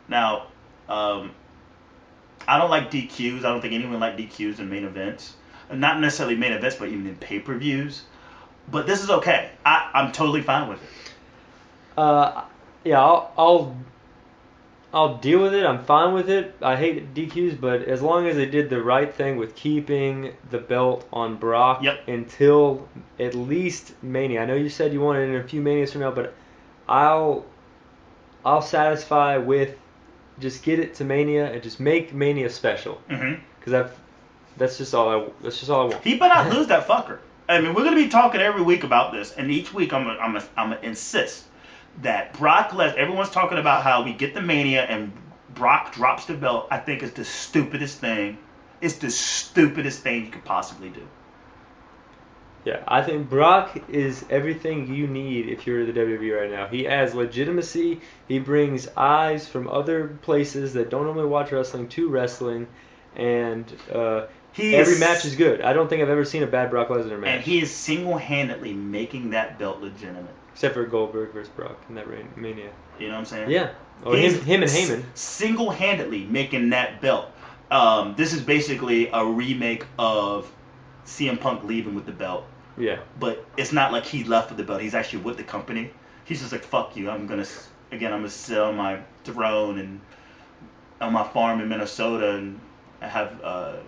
Now, I don't like DQs. I don't think anyone liked DQs in main events. Not necessarily main events, but even in pay-per-views. But this is okay. I'm totally fine with it.
Yeah, I'll deal with it. I'm fine with it. I hate DQs, but as long as they did the right thing with keeping the belt on Brock until at least Mania. I know you said you wanted it in a few Manias from now, but I'll satisfy with just get it to Mania and just make Mania special. Because that's just all I want.
He better not lose that fucker. I mean, we're gonna be talking every week about this, and each week I'm gonna insist that Brock Lesnar. Everyone's talking about how we get the Mania and Brock drops the belt. I think it's the stupidest thing. It's the stupidest thing you could possibly do.
Yeah, I think Brock is everything you need if you're the WWE right now. He adds legitimacy. He brings eyes from other places that don't normally watch wrestling to wrestling, and every match is good. I don't think I've ever seen a bad Brock Lesnar match.
And he is single-handedly making that belt legitimate.
Except for Goldberg versus Brock in that Mania.
You know what I'm saying?
Yeah. Oh, him and Heyman.
Single-handedly making that belt. This is basically a remake of CM Punk leaving with the belt.
Yeah.
But it's not like he left with the belt. He's actually with the company. He's just like, fuck you. I'm gonna sit on my throne and on my farm in Minnesota and have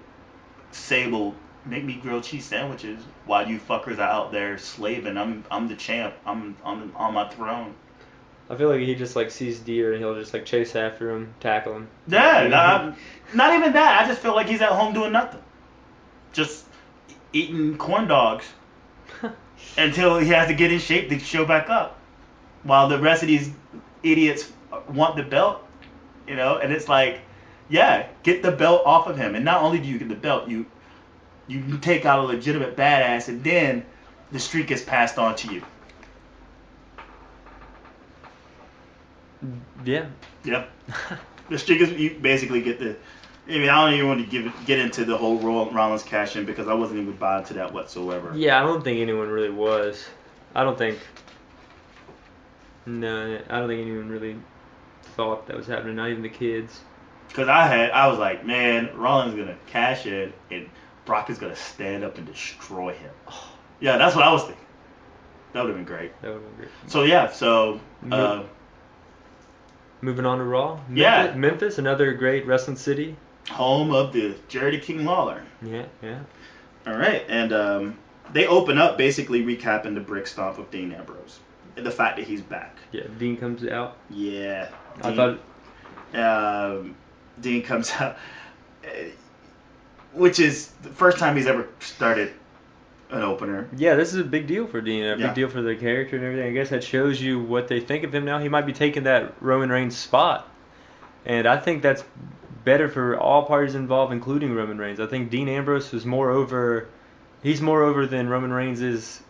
Sable make me grilled cheese sandwiches while you fuckers are out there slaving. I'm the champ. I'm on my throne.
I feel like he just like sees deer and he'll just like chase after him, tackle him.
Yeah, not even that. I just feel like he's at home doing nothing, just eating corn dogs until he has to get in shape to show back up, while the rest of these idiots want the belt, And it's like, yeah, get the belt off of him, and not only do you get the belt, you take out a legitimate badass, and then the streak gets passed on to you.
Yeah.
Yep. The streak is, you basically get the. I mean, I don't even want to get into the whole Rollins cash in because I wasn't even buying to that whatsoever.
Yeah, I don't think anyone really was. I don't think anyone really thought that was happening. Not even the kids.
Because I was like, man, Rollins is gonna cash in and Brock is gonna stand up and destroy him. Yeah, that's what I was thinking. That would have been great. So yeah,
moving on to Raw. Memphis, another great wrestling city.
Home of the Jerry King Lawler.
Yeah.
All right, and they open up basically recapping the brick stomp of Dean Ambrose. And the fact that he's back.
Yeah, Dean comes out.
Yeah. Dean comes out, which is the first time he's ever started an opener.
Yeah, this is a big deal for Dean. Big deal for the character and everything. I guess that shows you what they think of him now. He might be taking that Roman Reigns spot. And I think that's better for all parties involved, including Roman Reigns. I think Dean Ambrose was more over than Roman Reigns is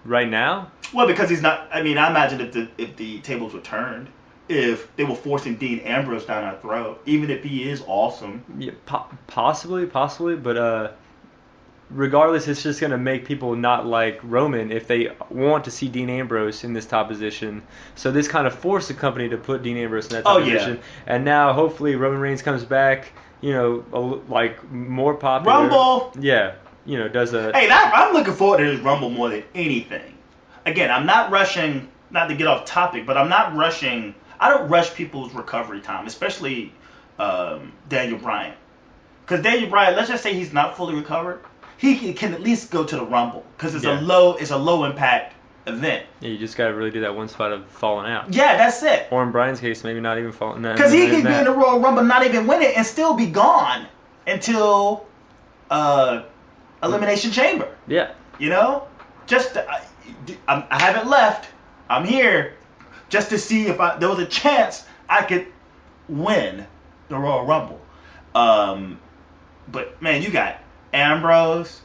right now.
Well, because he's not. I mean, I imagine if the tables were turned, if they were forcing Dean Ambrose down our throat, even if he is awesome.
Yeah, possibly, but regardless, it's just going to make people not like Roman if they want to see Dean Ambrose in this top position. So this kind of forced the company to put Dean Ambrose in that top position. Yeah. And now, hopefully, Roman Reigns comes back, like more popular.
Rumble!
Yeah, does a...
Hey, I'm looking forward to this Rumble more than anything. again, I'm not rushing, not to get off topic, but I'm not rushing. I don't rush people's recovery time, especially Daniel Bryan. Because Daniel Bryan, let's just say he's not fully recovered, he can at least go to the Rumble because it's a low impact event.
Yeah, you just got to really do that one spot of falling out.
Yeah, that's it.
Or in Brian's case, maybe not even falling.
Because he could be in the Royal Rumble, not even win it, and still be gone until Elimination Chamber.
Yeah.
You know, just I haven't left. I'm here just to see if there was a chance I could win the Royal Rumble. But man, you got Ambrose.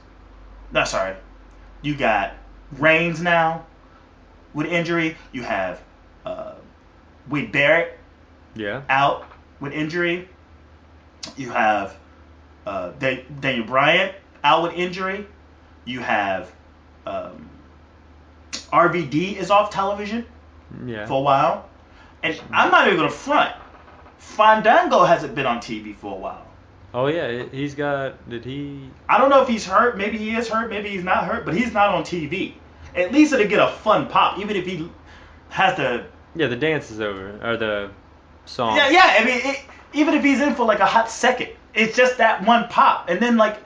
No, sorry, you got Reigns now with injury. You have Wade Barrett out with injury. You have Daniel Bryan out with injury. You have RVD is off television for a while. And I'm not even going to front. Fandango hasn't been on TV for a while.
Oh, yeah. He's got... Did he...
I don't know if he's hurt. Maybe he is hurt. Maybe he's not hurt. But he's not on TV. At least it'll get a fun pop. Even if he has to...
Yeah, the dance is over. Or the song.
Yeah. I mean, even if he's in for like a hot second, it's just that one pop. And then like...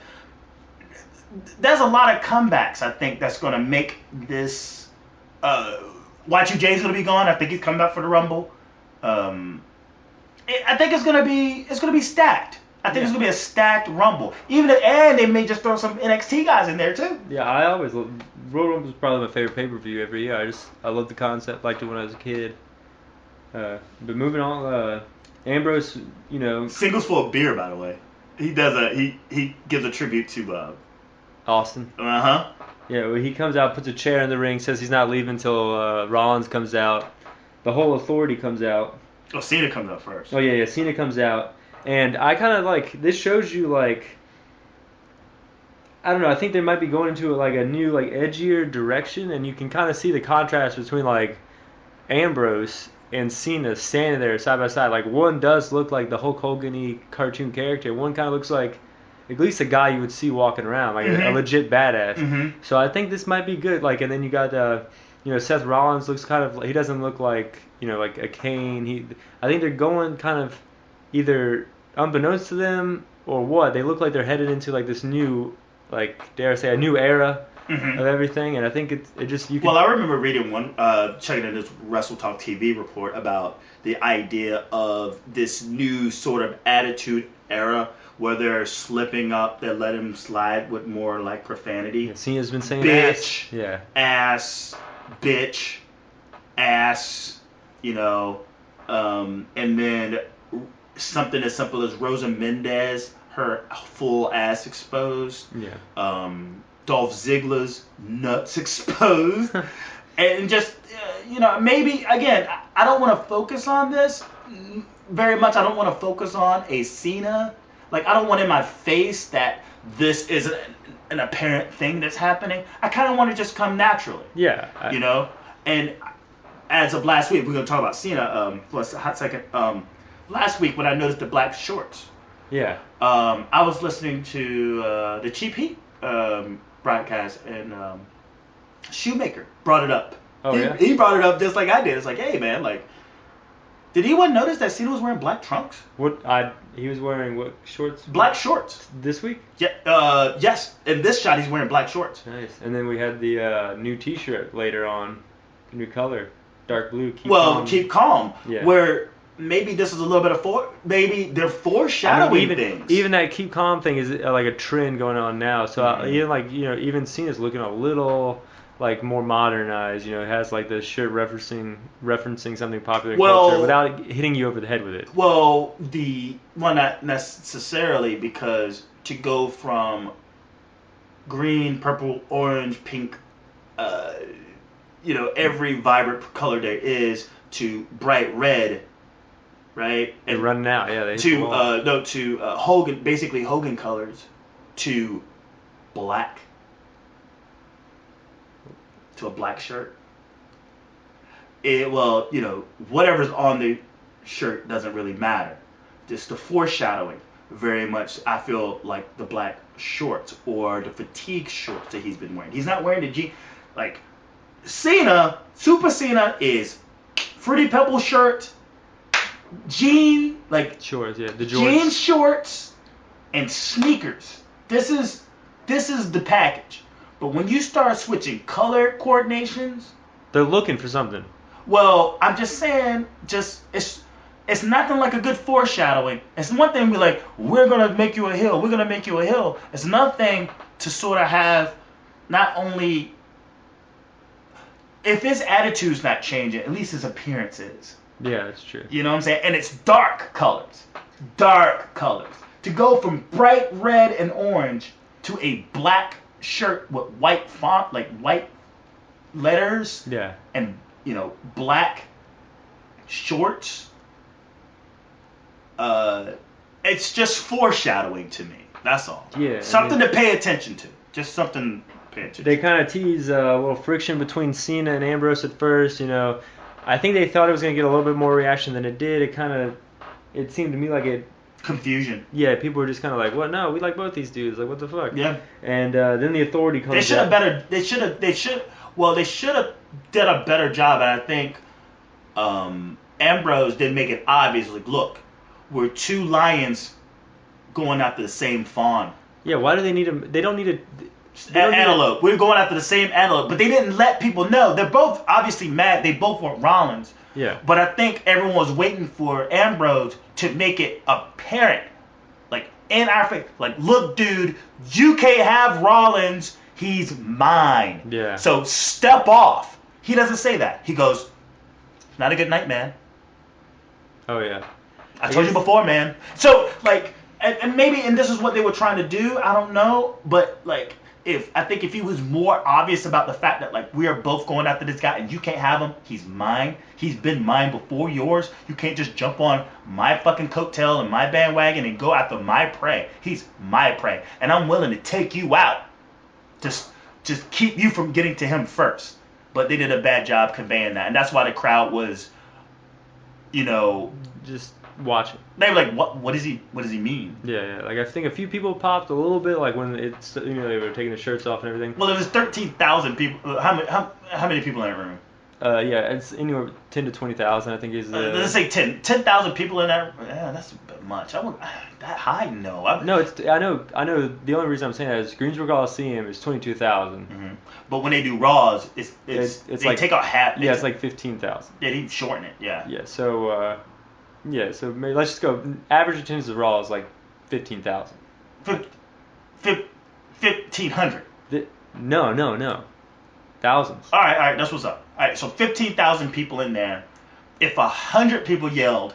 There's a lot of comebacks, I think, that's going to make this... Y2J's going to be gone. I think he's coming back for the Rumble. I think it's going to be stacked. I think it's going to be a stacked Rumble. And they may just throw some NXT guys in there, too.
Yeah, I always... Royal Rumble is probably my favorite pay-per-view every year. I love the concept. Liked it when I was a kid. But moving on, Ambrose, you know...
Singles for a beer, by the way. He does he gives a tribute to...
Austin.
Uh-huh.
Yeah, well, he comes out, puts a chair in the ring, says he's not leaving until Rollins comes out. The whole authority comes out.
Oh, Cena comes out first.
Oh, yeah, Cena comes out. And I kind of like, this shows you like, I don't know, I think they might be going into like a new, like, edgier direction, and you can kind of see the contrast between like Ambrose and Cena standing there side by side. Like, one does look like the Hulk Hogan-y cartoon character, one kind of looks like at least a guy you would see walking around, like a legit badass.
Mm-hmm.
So I think this might be good. Like, and then you got, Seth Rollins looks kind of, he doesn't look like, like a Kane. I think they're going kind of either unbeknownst to them or what. They look like they're headed into like this new, like, dare I say, a new era of everything. And I think it just, you can...
Well, I remember reading checking in this Wrestle Talk TV report about the idea of this new sort of attitude era where they're slipping up, they let him slide with more like profanity.
Yeah, Cena's been saying
bitch,
ass.
Bitch, ass, and then something as simple as Rosa Mendez, her full ass exposed.
Yeah.
Dolph Ziggler's nuts exposed. And just, maybe, again, I don't want to focus on this very much. I don't want to focus on a Cena. Like, I don't want in my face that this is an apparent thing that's happening. I kind of want to just come naturally.
Yeah.
And as of last week, we're going to talk about Cena for a hot second. Last week when I noticed the black shorts.
Yeah.
I was listening to the Cheap Heat broadcast, and Shoemaker brought it up.
Oh, yeah?
He brought it up just like I did. It's like, hey, man, like, did anyone notice that Cena was wearing black trunks?
He was wearing what shorts?
Black shorts.
This week?
Yeah. Yes. In this shot, he's wearing black shorts.
Nice. And then we had the new T-shirt later on, new color, dark blue.
Keep calm.
Yeah.
Where maybe this is a little bit of maybe they're foreshadowing things.
Even that keep calm thing is like a trend going on now. So even Cena's looking a little like more modernized. It has like the shirt referencing something popular in culture without hitting you over the head with it.
Well, not necessarily, because to go from green, purple, orange, pink, every vibrant color there is, to bright red, right?
And running out, yeah.
To Hogan, basically Hogan colors, to black. To a black shirt. Whatever's on the shirt doesn't really matter. Just the foreshadowing, very much, I feel like the black shorts or the fatigue shorts that he's been wearing. He's not wearing the Cena, Super Cena is Fruity Pebble shirt,
shorts, yeah, the
jean
jorts.
shorts, and sneakers. This is the package. But when you start switching color coordinations,
They're looking for something.
well, I'm just saying, it's nothing like a good foreshadowing. It's one thing to be like, we're gonna make you a heel, we're gonna make you a heel. It's another thing to sort of have not only if his attitude's not changing, at least his appearance is.
Yeah, that's true.
You know what I'm saying? And it's dark colors. Dark colors. To go from bright red and orange to a black shirt with white font, like white letters,
Yeah.
and, black shorts. It's just foreshadowing to me. That's all.
Yeah.
Something to pay attention to. Just something to pay attention
They
to.
kind of tease a little friction between Cena and Ambrose at first. I think they thought it was going to get a little bit more reaction than it did. It seemed to me like it.
Confusion.
Yeah, people were just kind of like, "What? No, we like both these dudes. Like, what the fuck?"
Yeah.
And then the Authority comes.
They should have
out.
better. They should have did a better job. And I think Ambrose did make it obvious. Like, look, we're two lions going after the same fawn.
Yeah, why do they need them? They don't need a.
Antelope. We're going after the same antelope, but they didn't let people know. They're both obviously mad. They both want Rollins.
Yeah.
But I think everyone was waiting for Ambrose to make it apparent, like in our face, like, look, dude, you can't have Rollins. He's mine.
Yeah.
So step off. He doesn't say that. He goes, not a good night, man.
Oh yeah.
I told you before, man. So, like, and maybe, and this is what they were trying to do, I don't know, but, like, I think if he was more obvious about the fact that, like, we are both going after this guy and you can't have him, he's mine, he's been mine before yours, you can't just jump on my fucking coattail and my bandwagon and go after my prey. He's my prey, and I'm willing to take you out. Just keep you from getting to him first. But they did a bad job conveying that, and that's why the crowd was,
just watching.
they were like, what does he mean?
Yeah. Like, I think a few people popped a little bit, like when they were taking the shirts off and everything.
Well, there was 13,000 people. How many people in that room?
Yeah, it's anywhere 10 to 20,000. I think is.
Let's say 10,000 people in that. Yeah, that's a bit much. I would that high. No.
No, I know. The only reason I'm saying that is Greensboro Coliseum is 22,000.
Mm-hmm. But when they do Raws, it's they
like,
take out half.
Yeah, it's like 15,000.
Yeah, they shorten it. Yeah.
Yeah. So so maybe let's just go. Average attendance of Raw is like 15,000.
1,500.
No. Thousands.
All right. That's what's up. All right. So 15,000 people in there. If 100 people yelled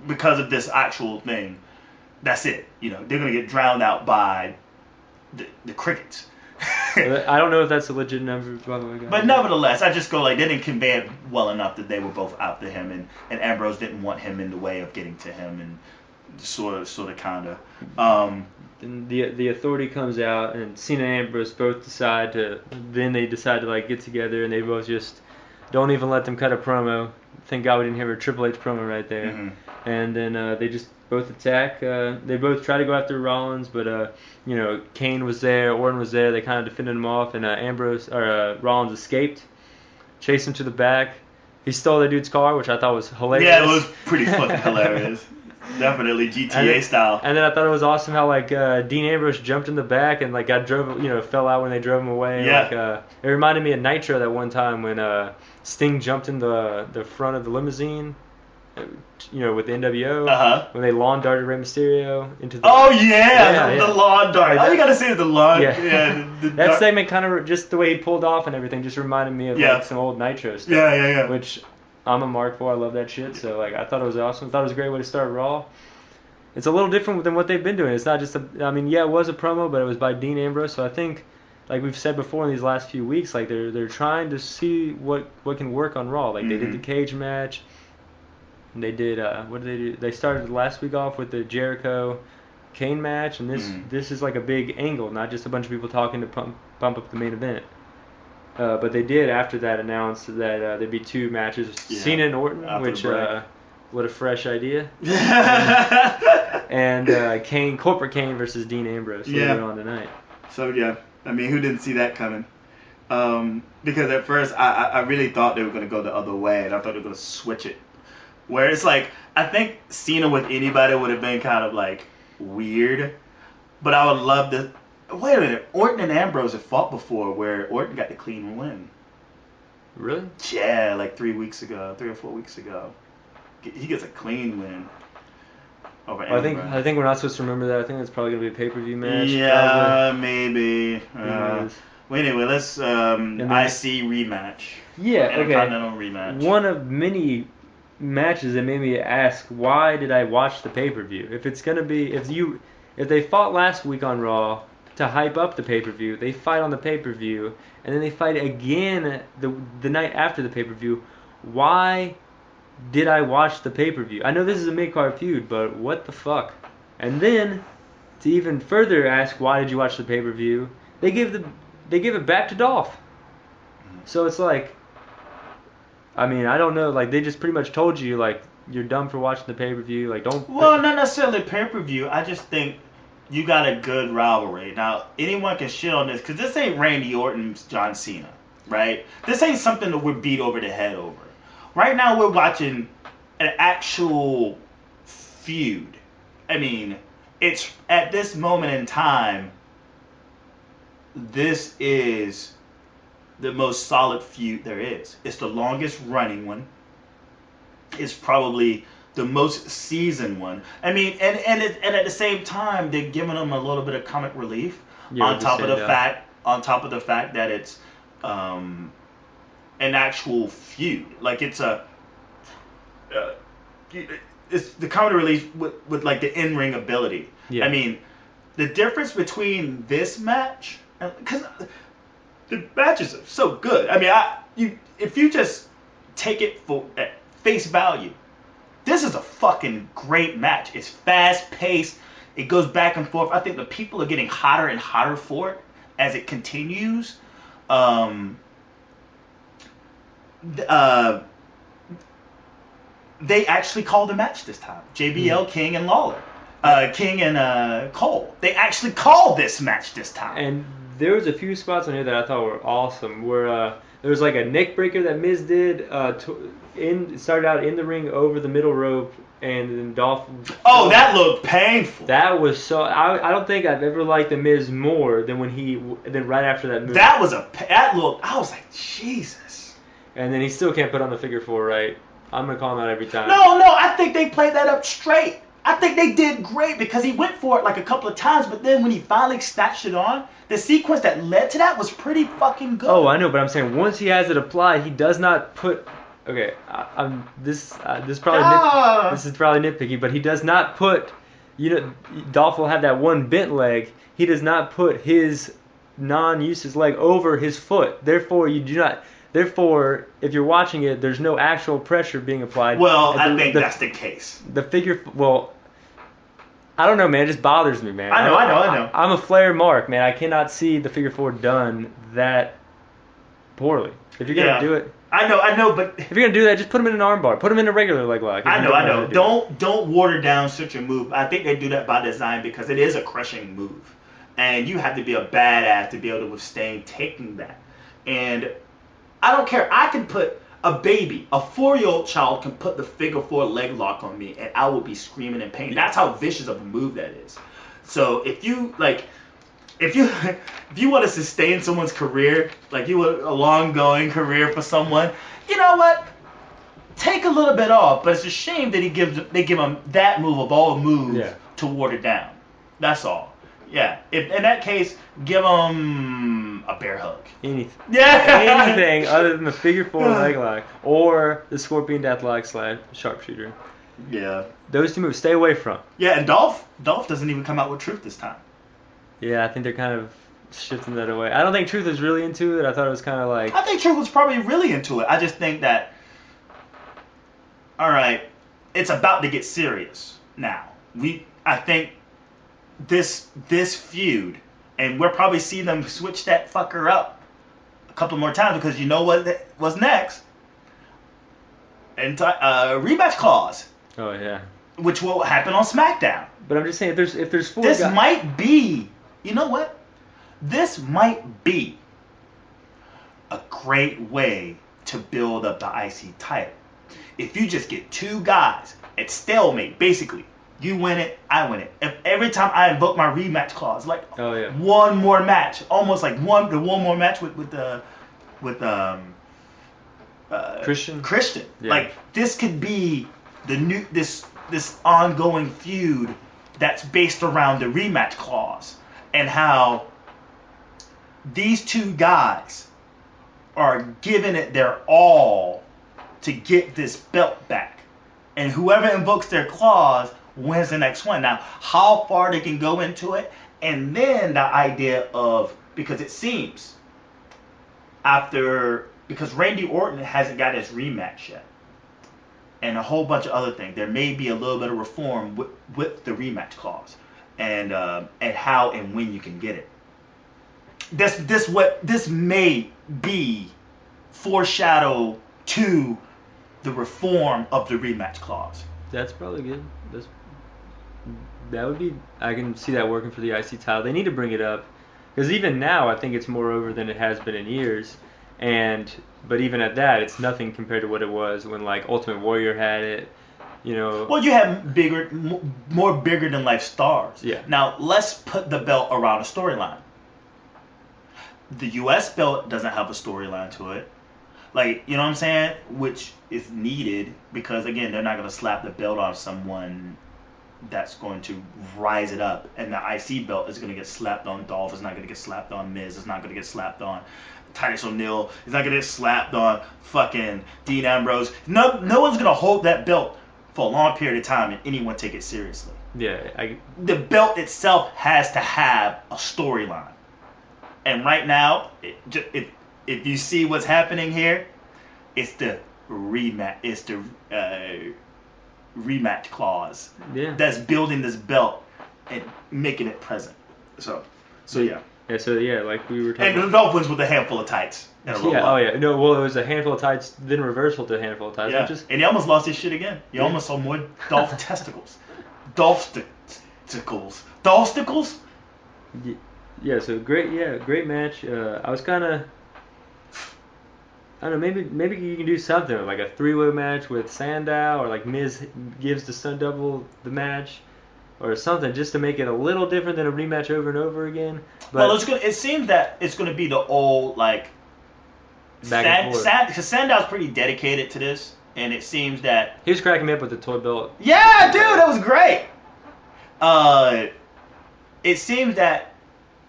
because of this actual thing, that's it. They're gonna get drowned out by the crickets.
I don't know if that's a legit number, by the way, guys.
But nevertheless, I just go like they didn't convey it well enough that they were both after him, and Ambrose didn't want him in the way of getting to him, and sort of kind of.
And the Authority comes out, and Cena and Ambrose both decide to like get together, and they both just don't even let them cut a promo. Thank God we didn't hear a Triple H promo right there.
Mm-hmm.
And then they just both attack. They both try to go after Rollins, but Kane was there, Orton was there. They kind of defended him off, and Rollins escaped, chased him to the back. He stole the dude's car, which I thought was hilarious.
Yeah, it was pretty fucking hilarious. Definitely GTA style.
And then I thought it was awesome how Dean Ambrose jumped in the back and fell out when they drove him away.
Yeah.
It reminded me of Nitro that one time when Sting jumped in the front of the limousine, with the NWO.
Uh-huh.
When they lawn darted Rey Mysterio into the.
Oh yeah, the lawn dart. All you gotta say is the lawn.
Yeah. That segment kind of just the way he pulled off and everything just reminded me of some old Nitro stuff.
Yeah.
Which I'm a mark for. I love that shit. So I thought it was awesome. I thought it was a great way to start Raw. It's a little different than what they've been doing. It's not just it was a promo, but it was by Dean Ambrose. So I think, like we've said before in these last few weeks, like they're trying to see what can work on Raw. Like they did the cage match. And they did what did they do? They started last week off with the Jericho Kane match, and this is like a big angle, not just a bunch of people talking to pump up the main event. But they did after that announce that there'd be two matches, Cena and Orton, which what a fresh idea. And Corporate Kane versus Dean Ambrose later on tonight.
So who didn't see that coming? Because at first I really thought they were going to go the other way, and I thought they were going to switch it. Where it's like, I think Cena with anybody would have been kind of like weird, but I would love to. Wait a minute, Orton and Ambrose have fought before, where Orton got the clean win.
Really?
Yeah, like 3 or 4 weeks ago. He gets a clean win over Ambrose.
I think we're not supposed to remember that. I think that's probably gonna be a pay-per-view match.
Yeah, maybe.
Yes.
Well, anyway, let's IC rematch.
Yeah, okay.
Intercontinental rematch.
One of many matches that made me ask, why did I watch the pay-per-view? If it's gonna be, if they fought last week on Raw to hype up the pay-per-view, they fight on the pay-per-view, and then they fight again the night after the pay-per-view. Why did I watch the pay-per-view? I know this is a mid-card feud, but what the fuck? And then, to even further ask, why did you watch the pay-per-view? They give it back to Dolph. So it's like, I mean, I don't know. Like, they just pretty much told you, like, you're dumb for watching the pay-per-view. Like, don't.
Well, not necessarily pay-per-view. I just think you got a good rivalry. Now, anyone can shit on this, because this ain't Randy Orton's John Cena, right? This ain't something that we're beat over the head over. Right now, we're watching an actual feud. I mean, it's at this moment in time, this is the most solid feud there is. It's the longest running one. It's probably the most seasoned one. I mean, and at the same time, they're giving them a little bit of comic relief on top of the fact that it's an actual feud. Like, it's the comic relief with like the in-ring ability.
Yeah.
I mean, the difference between this match, because the matches are so good. I mean, if you just take it for at face value, this is a fucking great match. It's fast-paced. It goes back and forth. I think the people are getting hotter and hotter for it as it continues. They actually called a match this time. JBL, King, and Lawler. King and Cole. They actually called this match this time.
And there was a few spots on here that I thought were awesome. Where there was like a neck breaker that Miz did. Started out in the ring over the middle rope, and then Dolph.
Oh, that looked painful.
That was so. I don't think I've ever liked the Miz more than than right after that move.
That looked. I was like, Jesus.
And then he still can't put on the figure four right. I'm gonna call him out every time.
No, I think they played that up straight. I think they did great because he went for it like a couple of times, but then when he finally snatched it on, the sequence that led to that was pretty fucking good.
Oh, I know, but I'm saying once he has it applied, he does not put. Okay, this is probably nitpicky, but he does not put. Dolph will have that one bent leg. He does not put his non-useless leg over his foot. Therefore, you do not. Therefore, if you're watching it, there's no actual pressure being applied.
Well, I think that's the case.
The figure, well, I don't know, man. It just bothers me, man.
I know.
I'm a Flair mark, man. I cannot see the figure four done that poorly. If you're gonna do it,
I know, but
if you're gonna do that, just put him in an armbar. Put him in a regular leg lock.
I know. Don't water down such a move. I think they do that by design because it is a crushing move, and you have to be a badass to be able to withstand taking that. And I don't care. I can put a baby, a 4-year-old child can put the figure four leg lock on me, and I will be screaming in pain. That's how vicious of a move that is. So if you want to sustain someone's career, like you want a long-going career for someone, you know what? Take a little bit off. But it's a shame that they give him that move of all moves to ward it down. That's all. Yeah. If in that case, give him a bear hug.
Anything.
Yeah.
Anything other than the figure four leg lock or the scorpion deathlock / sharpshooter.
Yeah.
Those two moves, stay away from.
Yeah, and Dolph doesn't even come out with truth this time.
Yeah, I think they're kind of shifting that away. I don't think Truth is really into it. I thought it was kind of like.
I think Truth was probably really into it. I just think that. All right, it's about to get serious now. I think this feud, and we'll probably see them switch that fucker up a couple more times because you know what's next? And rematch clause.
Oh yeah.
Which will happen on SmackDown.
But I'm just saying, if there's four.
Might be. You know what? This might be a great way to build up the IC title. If you just get two guys at stalemate, basically, you win it, I win it. If every time I invoke my rematch clause, like one more match, almost like one more match with Christian.
Yeah.
Like this could be the new this ongoing feud that's based around the rematch clause and how these two guys are giving it their all to get this belt back. And whoever invokes their clause wins the next one. Now, how far they can go into it, and then the idea of, because it seems because Randy Orton hasn't got his rematch yet, and a whole bunch of other things, there may be a little bit of reform with the rematch clause, and how and when you can get it. This may be foreshadow to the reform of the rematch clause.
That's probably good. That would be. I can see that working for the IC title. They need to bring it up because even now, I think it's more over than it has been in years. But even at that, it's nothing compared to what it was when like Ultimate Warrior had it. You know.
Well, you have more bigger than life stars.
Yeah.
Now let's put the belt around a storyline. The U.S. belt doesn't have a storyline to it. Like, you know what I'm saying? Which is needed because, again, they're not going to slap the belt on someone that's going to rise it up. And the IC belt is going to get slapped on Dolph. It's not going to get slapped on Miz. It's not going to get slapped on Titus O'Neil. It's not going to get slapped on fucking Dean Ambrose. No one's going to hold that belt for a long period of time and anyone take it seriously.
Yeah.
The belt itself has to have a storyline. And right now, if you see what's happening here, it's the rematch. It's the rematch clause that's building this belt and making it present. So yeah.
Yeah. So yeah, like we were talking.
And the Dolph wins with a handful of tights.
Oh yeah. No. Well, it was a handful of tights, then reversal to a handful of tights.
Yeah. And he almost lost his shit again. You almost saw more Dolph testicles. Dolph sticles. Dolph stickles.
Yeah, so great match. I was kind of, I don't know, maybe you can do something like a three-way match with Sandow, or like Miz gives the Sun Double the match, or something just to make it a little different than a rematch over and over again. But
well, it seems that it's going to be the old like
back and forth.
Because Sandow's pretty dedicated to this, and it seems that
he was cracking me up with the toy belt.
Yeah, dude, that was great. It seems that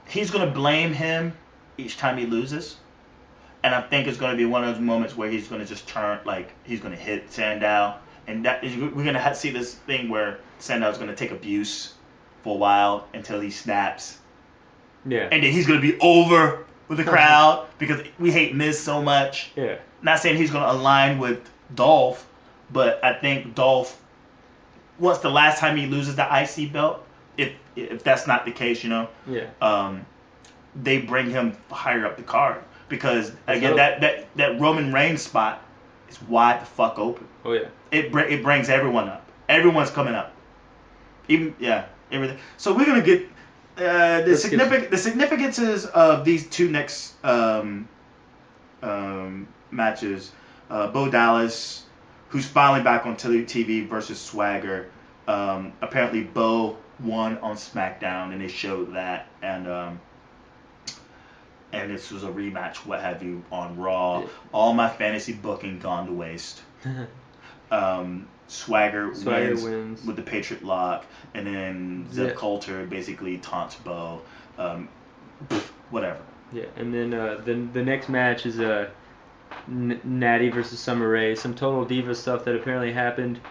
he's going to blame him each time he loses. And I think it's going to be one of those moments where he's going to just turn, like, he's going to hit Sandow. And we're going to see this thing where Sandow's going to take abuse for a while until he snaps.
Yeah.
And then he's going to be over with the crowd because we hate Miz so much.
Yeah.
Not saying he's going to align with Dolph, but I think Dolph, what's the last time he loses the IC belt? If that's not the case, you know, they bring him higher up the card because again that Roman Reigns spot is wide the fuck open.
Oh yeah.
It brings everyone up. Everyone's coming up. Everything. So we're gonna get the significances of these two next matches. Bo Dallas, who's finally back on TV versus Swagger. Apparently Bo won on SmackDown, and they showed that, and this was a rematch, what have you, on Raw. Yeah. All my fantasy booking gone to waste. Swagger wins with the Patriot Lock, and then Zeb Coulter basically taunts Bo. Whatever.
Yeah, and then the next match is Natty versus Summer Rae. Some total diva stuff that apparently happened.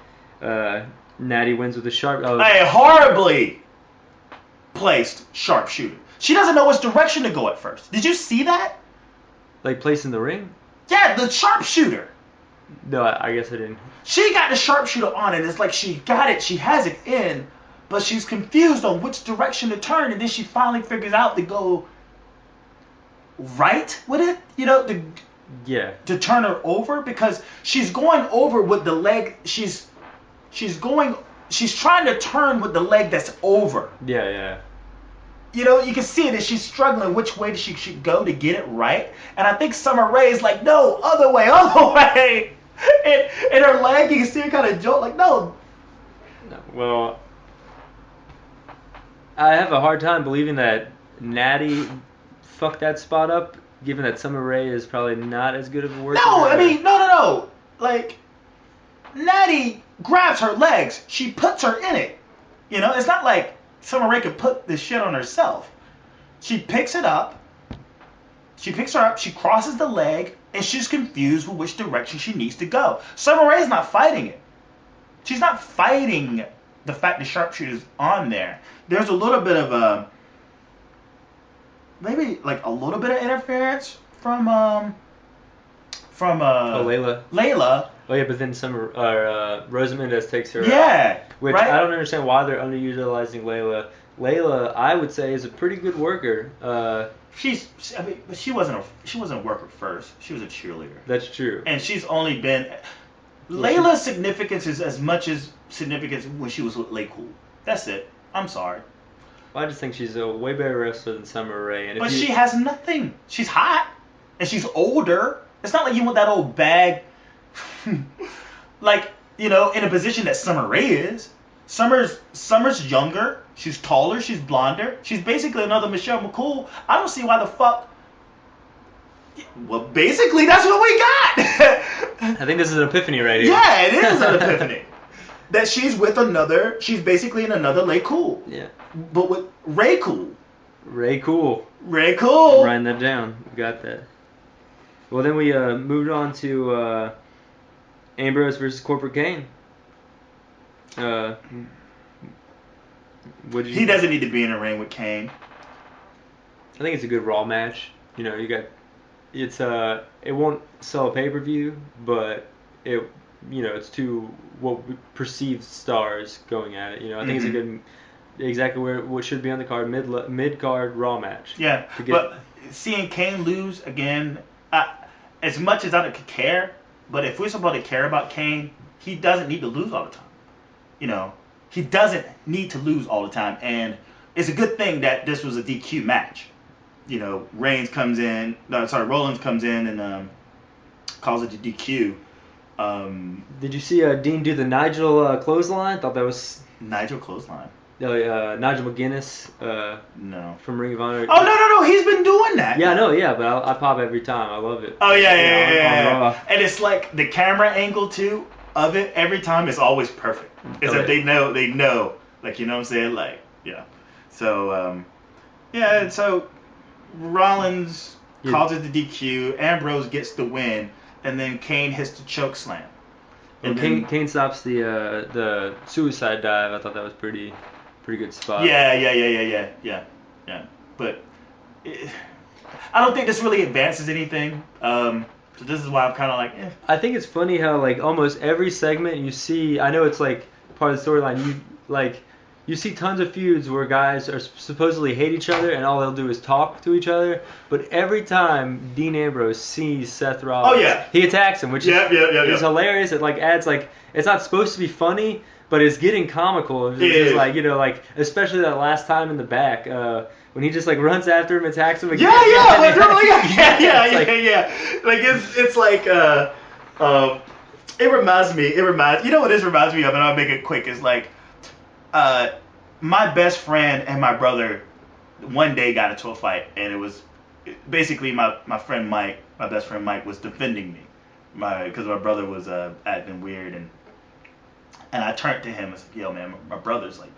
Natty wins with a sharp...
A horribly placed sharpshooter. She doesn't know which direction to go at first. Did you see that?
Like placed in the ring?
Yeah, the sharpshooter.
No, I guess I didn't.
She got the sharpshooter on, and it's like she got it, she has it in, but she's confused on which direction to turn, and then she finally figures out to go right with it, you know, to turn her over, because she's going over with the leg, she's trying to turn with the leg that's over.
Yeah.
you can see that she's struggling which way she should go to get it right. And I think Summer Rae is like, no, other way. And her leg, you can see her kind of jolt, like, no.
Well, I have a hard time believing that Natty fucked that spot up, given that Summer Rae is probably not as good of a worker.
No, I mean, no. Like, Natty grabs her legs. She puts her in it. It's not like Summer Rae could put this shit on herself. She picks it up. She picks her up. She crosses the leg, and she's confused with which direction she needs to go. Summer Rae's not fighting it. She's not fighting the fact the sharpshooter's on there. There's a little bit of maybe like a little bit of interference from Layla.
Oh yeah, but then Rosa Mendez takes her.
Yeah,
out, which
right?
I don't understand why they're underutilizing Layla. Layla, I would say, is a pretty good worker.
But she wasn't a worker first. She was a cheerleader.
That's true.
And she's only been. Layla's significance is as much as significance when she was with Cool. That's it. I'm sorry.
Well, I just think she's a way better wrestler than Summer Rae.
But she has nothing. She's hot, and she's older. It's not like you want that old bag, like, in a position that Summer Rae is. Summer's younger. She's taller. She's blonder. She's basically another Michelle McCool. I don't see why the fuck. Well, basically, that's what we got.
I think this is an epiphany right here.
Yeah, it is an epiphany. That she's basically in another Cool.
Yeah.
But with Ray Cool.
Ray Cool.
I'm
writing that down. Got that. Well, then we moved on to Ambrose versus Corporate Kane.
He doesn't need to be in a ring with Kane.
I think it's a good Raw match. It won't sell a pay-per-view, but it's two what we perceived stars going at it. I think it's a good, exactly what should be on the card, mid-card Raw match.
Yeah, but seeing Kane lose again, as much as I could care, but if we're supposed to care about Kane, he doesn't need to lose all the time. He doesn't need to lose all the time, and it's a good thing that this was a DQ match. Rollins comes in and calls it a DQ.
Did you see Dean do the Nigel clothesline? Thought that was
Nigel clothesline.
Nigel McGuinness.
No.
From Ring of Honor.
Oh no! He's been doing that.
Yeah, I know. Yeah, but I pop every time. I love it.
Oh yeah. And it's like the camera angle too of it. Every time it's always perfect. It's like they know. Like, you know what I'm saying? Like, yeah. So and so Rollins calls it the DQ. Ambrose gets the win, and then Kane hits the choke slam.
And Kane stops the suicide dive. I thought that was pretty good spot.
Yeah. But I don't think this really advances anything. So this is why I'm kind of like, eh.
I think it's funny how like almost every segment you see. I know it's like part of the storyline. You see tons of feuds where guys are supposedly hate each other and all they'll do is talk to each other. But every time Dean Ambrose sees Seth Rollins, he attacks him, which is hilarious. It like adds like it's not supposed to be funny, but it's getting comical. It's just like especially that last time in the back when he just like runs after him, attacks him again.
Like it's like it reminds me. You know what this reminds me of, and I'll make it quick. Is like. My best friend and my brother one day got into a fight, and it was basically my friend Mike, my best friend Mike, was defending me, because my brother was acting weird, and I turned to him and said, "Yo, man, my brother's like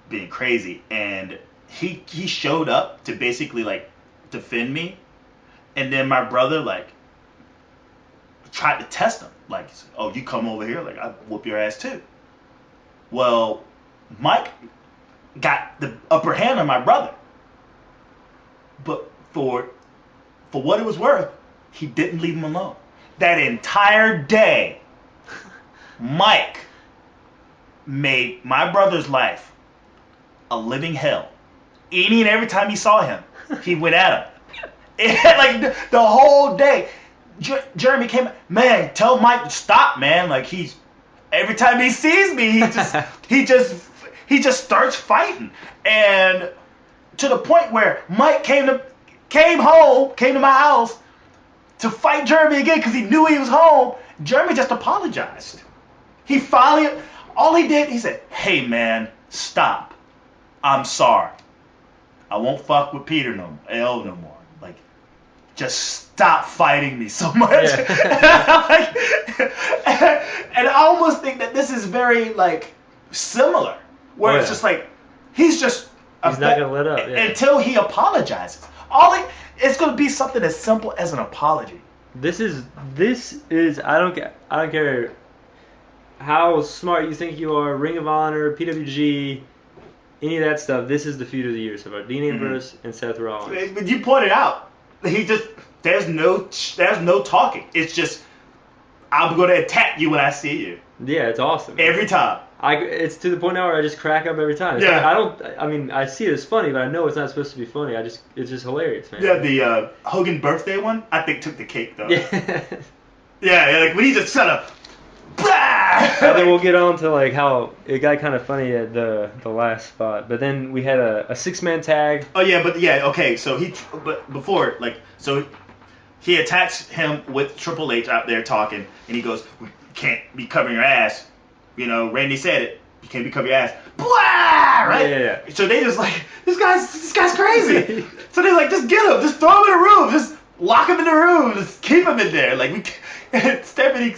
being crazy," and he showed up to basically like defend me, and then my brother like tried to test him, like, "Oh, you come over here, like I whoop your ass too." Well, Mike got the upper hand on my brother. But for what it was worth, he didn't leave him alone. That entire day, Mike made my brother's life a living hell. Any and every time he saw him, he went at him. And like the whole day, Jeremy came, man, tell Mike to stop, man. Like every time he sees me, he just starts fighting. And to the point where Mike came to my house to fight Jeremy again because he knew he was home. Jeremy just apologized. He finally, all he did, he said, "Hey man, stop. I'm sorry. I won't fuck with Peter no more. Like, just stop fighting me so much."
Yeah.
And I almost think that this is very like similar, where it's just like he's
not gonna let up
until he apologizes. It's gonna be something as simple as an apology.
This is I don't care how smart you think you are, Ring of Honor, PWG, any of that stuff. This is the feud of the year so far. Dean Ambrose and Seth Rollins.
But you pointed out, there's no talking. It's just, I'm gonna attack you when I see you.
Yeah, it's awesome.
Every time.
It's to the point now where I just crack up every time. I see it as funny, but I know it's not supposed to be funny. It's just hilarious, man.
Yeah, the Hogan birthday one, I think took the cake though.
Yeah.
Yeah, like when he just kind of.
And then we'll get on to like how it got kind of funny at the last spot, but then we had a 6-man tag.
Oh yeah, okay. So he attacks him with Triple H out there talking, and he goes, "We can't be covering your ass. You know, Randy said it. You can't be covering your ass." Blah! Right?
Yeah.
So they just like, this guy's crazy. So they're like, just get him, just throw him in a room, just lock him in the room, just keep him in there. Like Stephanie,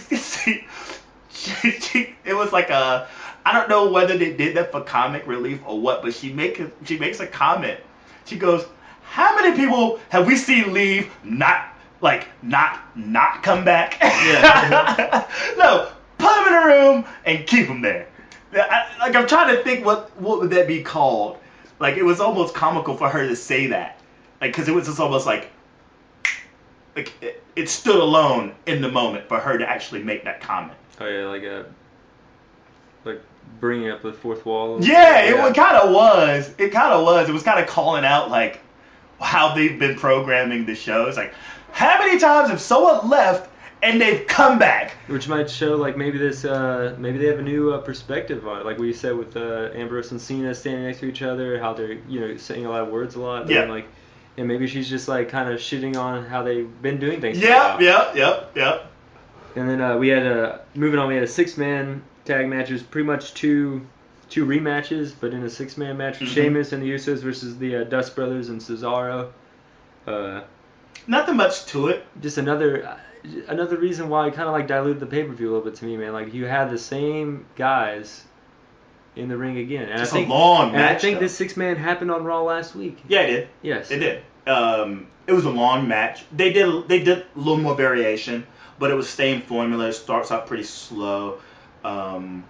it was like I don't know whether they did that for comic relief or what, but she makes a comment. She goes, "How many people have we seen leave not come back?"
Yeah.
No, put them in a room and keep them there. I'm trying to think what would that be called. Like, it was almost comical for her to say that, like, because it was just almost like it stood alone in the moment for her to actually make that comment.
Oh yeah, like bringing up the fourth wall.
Yeah, it kind of was. It was kind of calling out like how they've been programming the show. It's like, how many times have someone left and they've come back?
Which might show like maybe they have a new perspective on it. Like we said with Ambrose and Cena standing next to each other, how they're saying a lot of words a lot.
Yeah.
And maybe she's just like kind of shitting on how they've been doing things.
Yep.
And then we had moving on. We had a 6-man tag match. It was pretty much two rematches, but in a 6-man match, Sheamus and the Usos versus the Dust Brothers and Cesaro.
Nothing much to it.
Just another reason why it kind of like diluted the pay-per-view a little bit to me, man. Like you had the same guys in the ring again. And
Just a long match.
And I think this 6-man happened on Raw last week.
Yeah, it did.
Yes,
it did. It was a long match. They did a little more variation, but it was same formula. It starts out pretty slow, and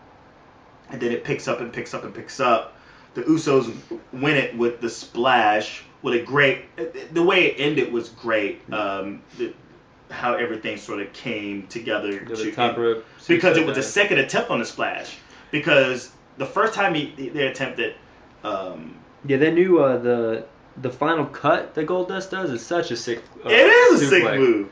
then it picks up and picks up and picks up. The Usos win it with the splash. With a great, the way it ended was great. How everything sort of came together
the top rope,
because it was the second attempt on the splash. Because the first time they attempted,
they knew the final cut that Goldust does is such a sick.
It is a
suplex.
sick move.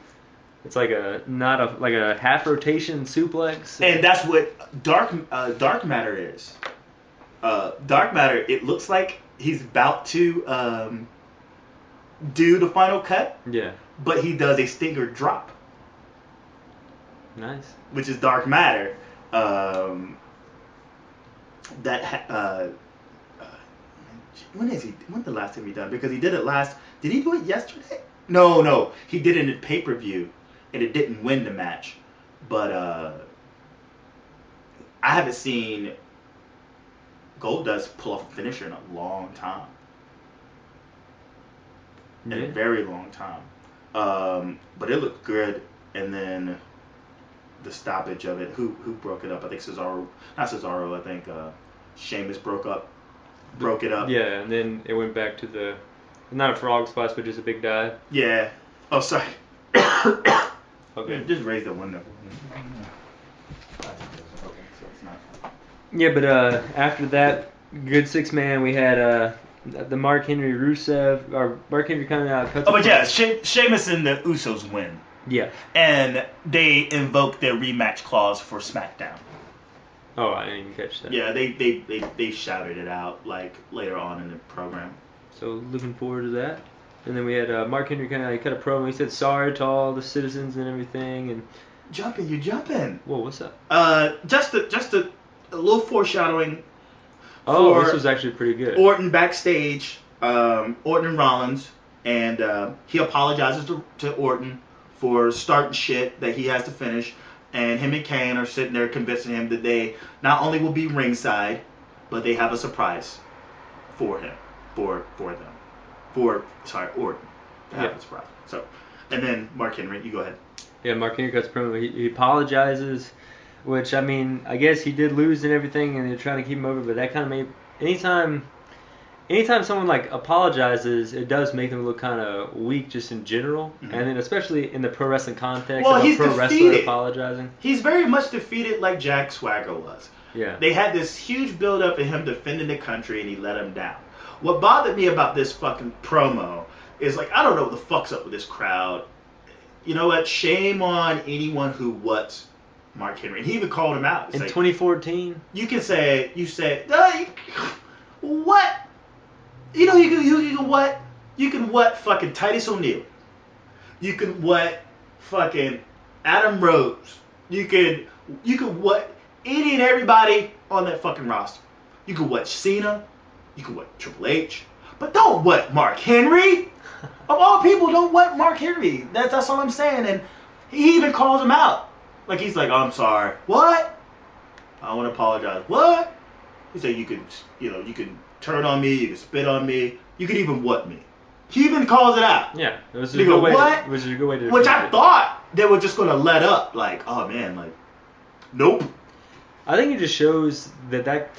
It's like a half rotation suplex.
And that's what dark matter is. Dark matter. It looks like he's about to do the final cut.
Yeah.
But he does a stinger drop.
Nice.
Which is dark matter. When the last time he done? Because he did it last. Did he do it yesterday? No. He did it in pay-per-view, and it didn't win the match. But I haven't seen Goldust pull off a finisher in a long time. In a very long time. But it looked good, and then the stoppage of it. Who broke it up? I think Cesaro. Not Cesaro. I think Sheamus broke it up.
Yeah, and then it went back to not a frog splash, but just a big dive.
Yeah. Oh, sorry.
Okay.
Just raise the window.
Yeah, but after that good 6-man, we had the Mark Henry Rusev, or Mark Henry kind of cuts.
Oh, but yeah, Sheamus and the Usos win.
Yeah.
And they invoke their rematch clause for SmackDown.
Oh, I didn't even catch that.
Yeah, they shouted it out like later on in the program.
So looking forward to that. And then we had Mark Henry cut a promo. He said sorry to all the citizens and everything. And
You jumping.
whoa, what's up?
Just a little foreshadowing.
Oh, this was actually pretty good.
Orton backstage, Orton and Rollins, and he apologizes to Orton for starting shit that he has to finish. And him and Kane are sitting there convincing him that they not only will be ringside, but they have a surprise for him, for them, Orton to have a surprise. So, and then Mark Henry, you go ahead.
Yeah, Mark Henry cuts promo. He apologizes, which I mean, I guess he did lose and everything, and they're trying to keep him over. But that kind of made anytime someone like apologizes, it does make them look kind of weak just in general, and then especially in the pro wrestling context.
Well, he's
pro
defeated.
Wrestler apologizing.
He's very much defeated, like Jack Swagger was.
Yeah.
They had this huge build up in him defending the country, and he let him down. What bothered me about this fucking promo is, like, I don't know what the fuck's up with this crowd. You know what? Shame on anyone who what's Mark Henry. And he even called him out.
In 2014?
You can say, what? You know, you can what? You can what fucking Titus O'Neil. You can what fucking Adam Rose. You can what any and everybody on that fucking roster. You can what Cena. You can what Triple H. But don't what Mark Henry. Of all people, don't what Mark Henry. That's all I'm saying. And he even calls him out. Like, he's like, oh, I'm sorry. What? I want to apologize. What? He said you could turn on me, you could spit on me, you could even what me. He even calls it out.
Yeah, it was a
good way. What?
It was a good way to.
Which I thought they were just gonna let up. Like, oh man, like, nope.
I think it just shows that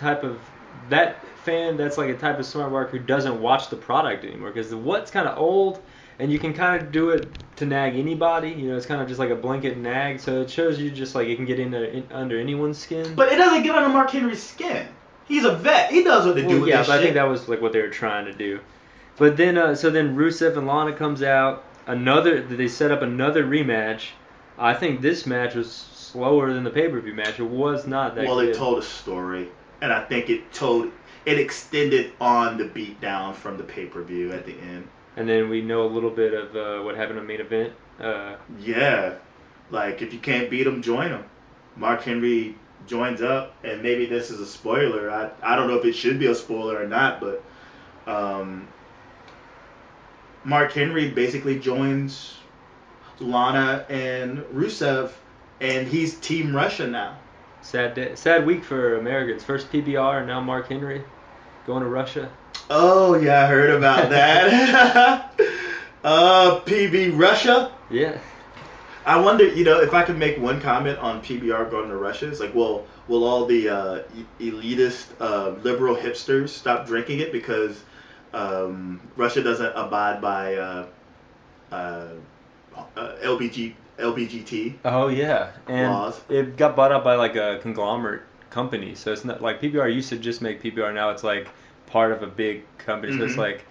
fan, that's like a type of smart mark who doesn't watch the product anymore, because the what's kind of old, and you can kind of do it to nag anybody. You know, it's kind of just like a blanket nag. So it shows you just like it can get under anyone's skin.
But it doesn't get under Mark Henry's skin. He's a vet. He knows what to do with
yeah,
this
but
shit.
I think that was like what they were trying to do. But then, so then Rusev and Lana comes out. They set up another rematch. I think this match was slower than the pay-per-view match. It was not that good.
Well, it told a story, and I think it extended on the beatdown from the pay-per-view at the end.
And then we know a little bit of what happened on main event.
Yeah, like if you can't beat him, join him. Mark Henry joins up, and maybe this is a spoiler. I don't know if it should be a spoiler or not, but Mark Henry basically joins Lana and Rusev, and he's Team Russia now.
Sad week for Americans. First PBR, and now Mark Henry going to Russia.
Oh yeah, I heard about that. PB Russia.
Yeah.
I wonder, if I could make one comment on PBR going to Russia. It's like, will all the elitist liberal hipsters stop drinking it because Russia doesn't abide by LBGT
Oh yeah, and
laws?
It got bought up by like a conglomerate company, so it's not like PBR used to just make PBR. Now it's like part of a big company, so it's like,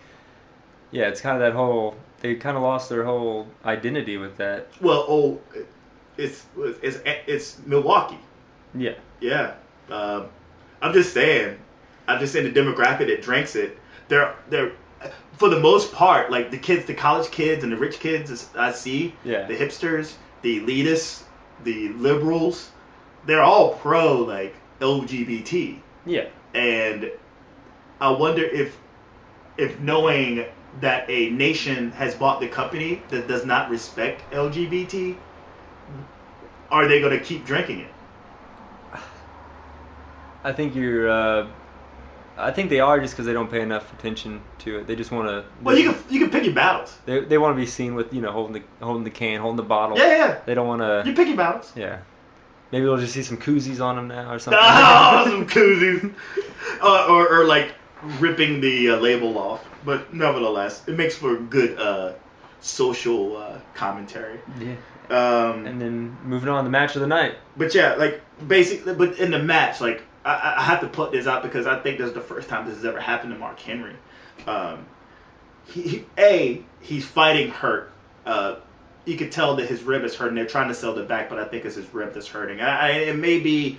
yeah, it's kind of that whole. They kind of lost their whole identity with that.
Well, it's Milwaukee.
Yeah.
Yeah. I'm just saying the demographic that drinks it, they're for the most part, like the college kids and the rich kids I see,
yeah,
the hipsters, the elitists, the liberals, they're all pro like LGBT.
Yeah.
And I wonder if knowing that a nation has bought the company that does not respect LGBT, are they going to keep drinking it?
I think I think they are, just because they don't pay enough attention to it. They just want to.
Well, you can pick your battles.
They want to be seen with holding the can, holding the bottle.
Yeah.
They don't want to.
You pick your battles.
Yeah. Maybe we'll just see some koozies on them now or something.
Oh, some koozies. Or like ripping the label off. But nevertheless, it makes for good social commentary.
Yeah. And then moving on, the match of the night.
But yeah, like basically, but in the match, like I have to put this out because I think this is the first time this has ever happened to Mark Henry. He's fighting hurt. You could tell that his rib is hurting. They're trying to sell it back, but I think it's his rib that's hurting. It may be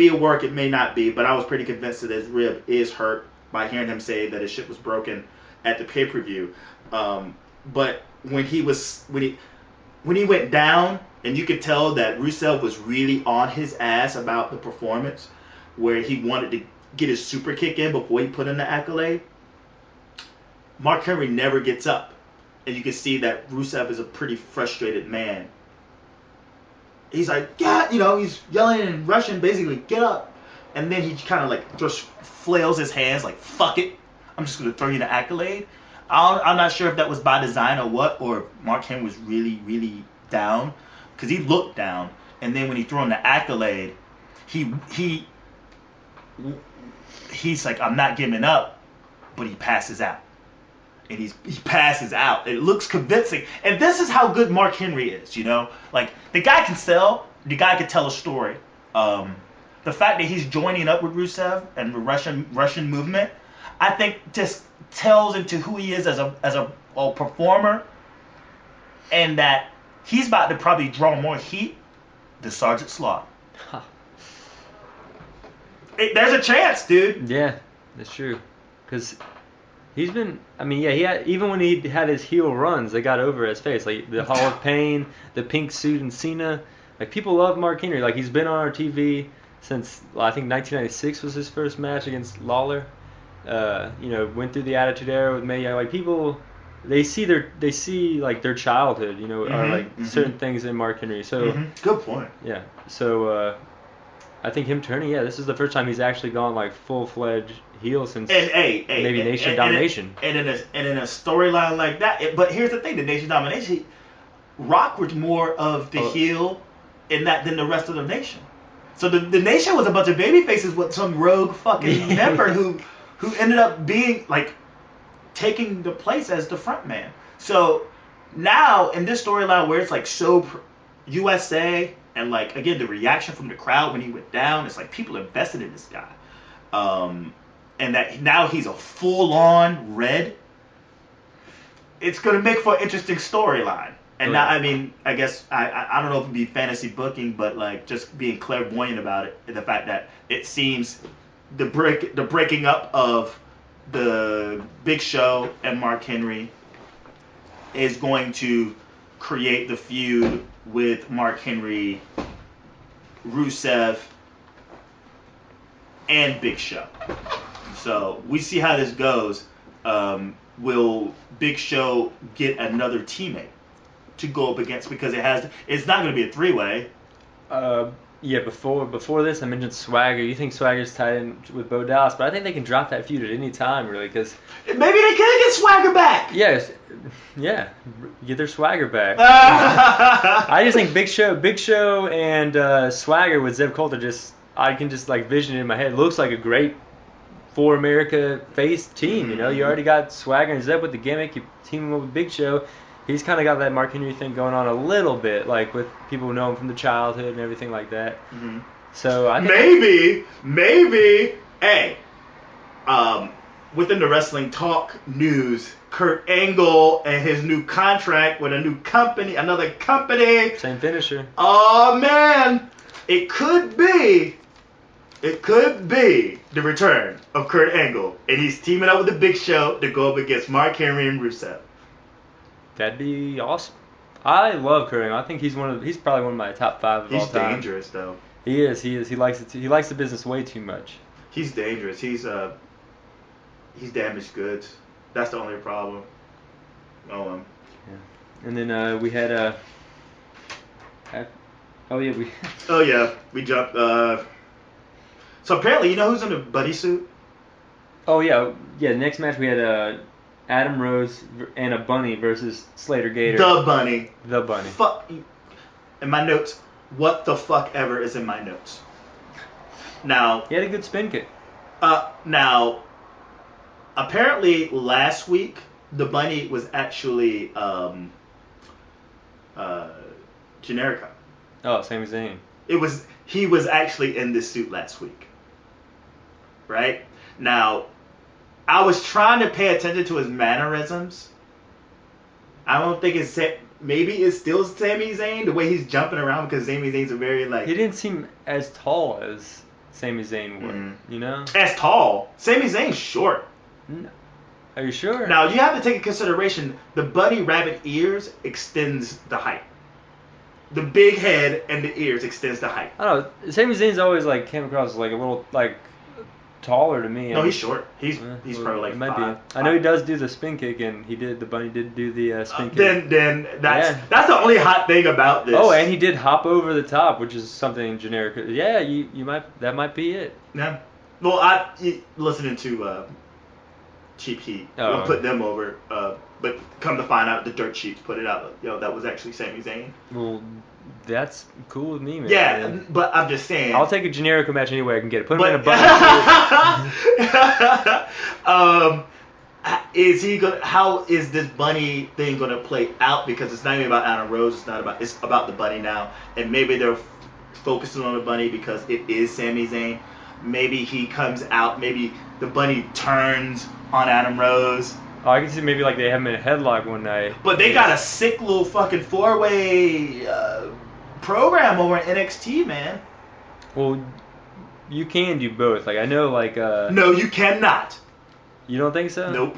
a work, it may not be, but I was pretty convinced that his rib is hurt. by hearing him say that his shit was broken at the pay-per-view. But when he went down, and you could tell that Rusev was really on his ass about the performance, where he wanted to get his super kick in before he put in the accolade, Mark Henry never gets up. And you can see that Rusev is a pretty frustrated man. He's like, yeah, he's yelling in Russian, basically, get up. And then he kind of like just flails his hands like, fuck it, I'm just going to throw you the accolade. I'm not sure if that was by design or what, or if Mark Henry was really, really down. Because he looked down. And then when he threw him the accolade, he's like, I'm not giving up. But he passes out. And he passes out. It looks convincing. And this is how good Mark Henry is, Like, the guy can sell. The guy can tell a story. The fact that he's joining up with Rusev and the Russian movement, I think just tells into who he is as a performer. And that he's about to probably draw more heat than Sergeant Slaughter. Huh. There's a chance, dude.
Yeah, that's true. Because he's been, even when he had his heel runs, they got over his face. Like the Hall of Pain, the pink suit and Cena. Like, people love Mark Henry. Like, he's been on our TV since, I think 1996 was his first match against Lawler. Went through the Attitude Era with Mae Young. Like, people, they see like their childhood, or like certain things in Mark Henry. So
good point.
Yeah. So I think him turning, this is the first time he's actually gone like full-fledged heel since maybe Nation Domination.
And in a storyline like that, but here's the thing: the Nation Domination, Rock was more of the heel in that than the rest of the Nation. So the Nation was a bunch of baby faces with some rogue fucking member who ended up being like taking the place as the front man. So now in this storyline where it's like so USA and like again the reaction from the crowd when he went down, it's like people invested in this guy, and that now he's a full-on red. It's gonna make for an interesting storyline. And now, I guess I don't know if it'd be fantasy booking, but like just being clairvoyant about it, and the fact that it seems the breaking up of the Big Show and Mark Henry is going to create the feud with Mark Henry, Rusev, and Big Show. So we see how this goes. Will Big Show get another teammate to go up against, because it's not going to be a three-way.
Before this I mentioned Swagger. You think Swagger's tied in with Bo Dallas, but I think they can drop that feud at any time, really, because
maybe they can get Swagger back.
Yes, get their Swagger back. I just think Big Show and Swagger with Zeb Coulter, I can just like vision it in my head. It looks like a great for America face team. You already got Swagger and Zeb with the gimmick. You team him up with Big Show. He's kind of got that Mark Henry thing going on a little bit, like with people who know him from the childhood and everything like that. Mm-hmm. So I think maybe,
within the wrestling talk news, Kurt Angle and his new contract with another company.
Same finisher.
Oh man, it could be the return of Kurt Angle, and he's teaming up with the Big Show to go up against Mark Henry and Rusev.
That'd be awesome. I love Kurt Angle. I think he's probably one of my top 5 of all time.
He's dangerous though.
He is. He likes it. He likes the business way too much.
He's dangerous. He's damaged goods. That's the only problem.
Yeah. And then we had
we jumped. So apparently, you know who's in a buddy suit?
Oh yeah. The next match we had Adam Rose and a bunny versus Slater Gator.
The bunny.
Fuck.
In my notes, what the fuck ever is in my notes. Now.
He had a good spin kick.
Now, apparently last week the bunny was actually Generica.
Oh, Sami Zayn.
He was actually in this suit last week. Right? Now, I was trying to pay attention to his mannerisms. I don't think maybe it's still Sami Zayn, the way he's jumping around, because Sami Zayn's a very like...
He didn't seem as tall as Sami Zayn would. You know?
As tall. Sami Zayn's short.
No. Are you sure?
Now, you have to take into consideration the bunny rabbit ears extends the height. The big head and the ears extends the height.
I don't know. Sami Zayn's always like came across like a little like taller to me.
No, he's short. He's probably like
it might
5.
be. I know he does do the spin kick, and the bunny did do the spin kick.
Then that's the only hot thing about this.
Oh, and he did hop over the top, which is something generic. Yeah, you might be it.
Yeah. Well, listening to Cheap Heat, we'll put them over. But come to find out, the Dirt Sheets put it out. That was actually Sami Zayn.
Well, that's cool with me, man.
Yeah, but I'm just saying.
I'll take a generic match any way I can get it. Put him in a bunny.
Is he gonna? How is this bunny thing gonna play out? Because it's not even about Adam Rose. It's about the bunny now, and maybe they're focusing on the bunny because it is Sami Zayn. Maybe he comes out. Maybe the bunny turns on Adam Rose.
Oh, I can see maybe like they have him in a headlock one night.
But they got a sick little fucking 4-way program over in NXT, man.
Well, you can do both. Like I know, like.
No, you cannot.
You don't think so?
Nope.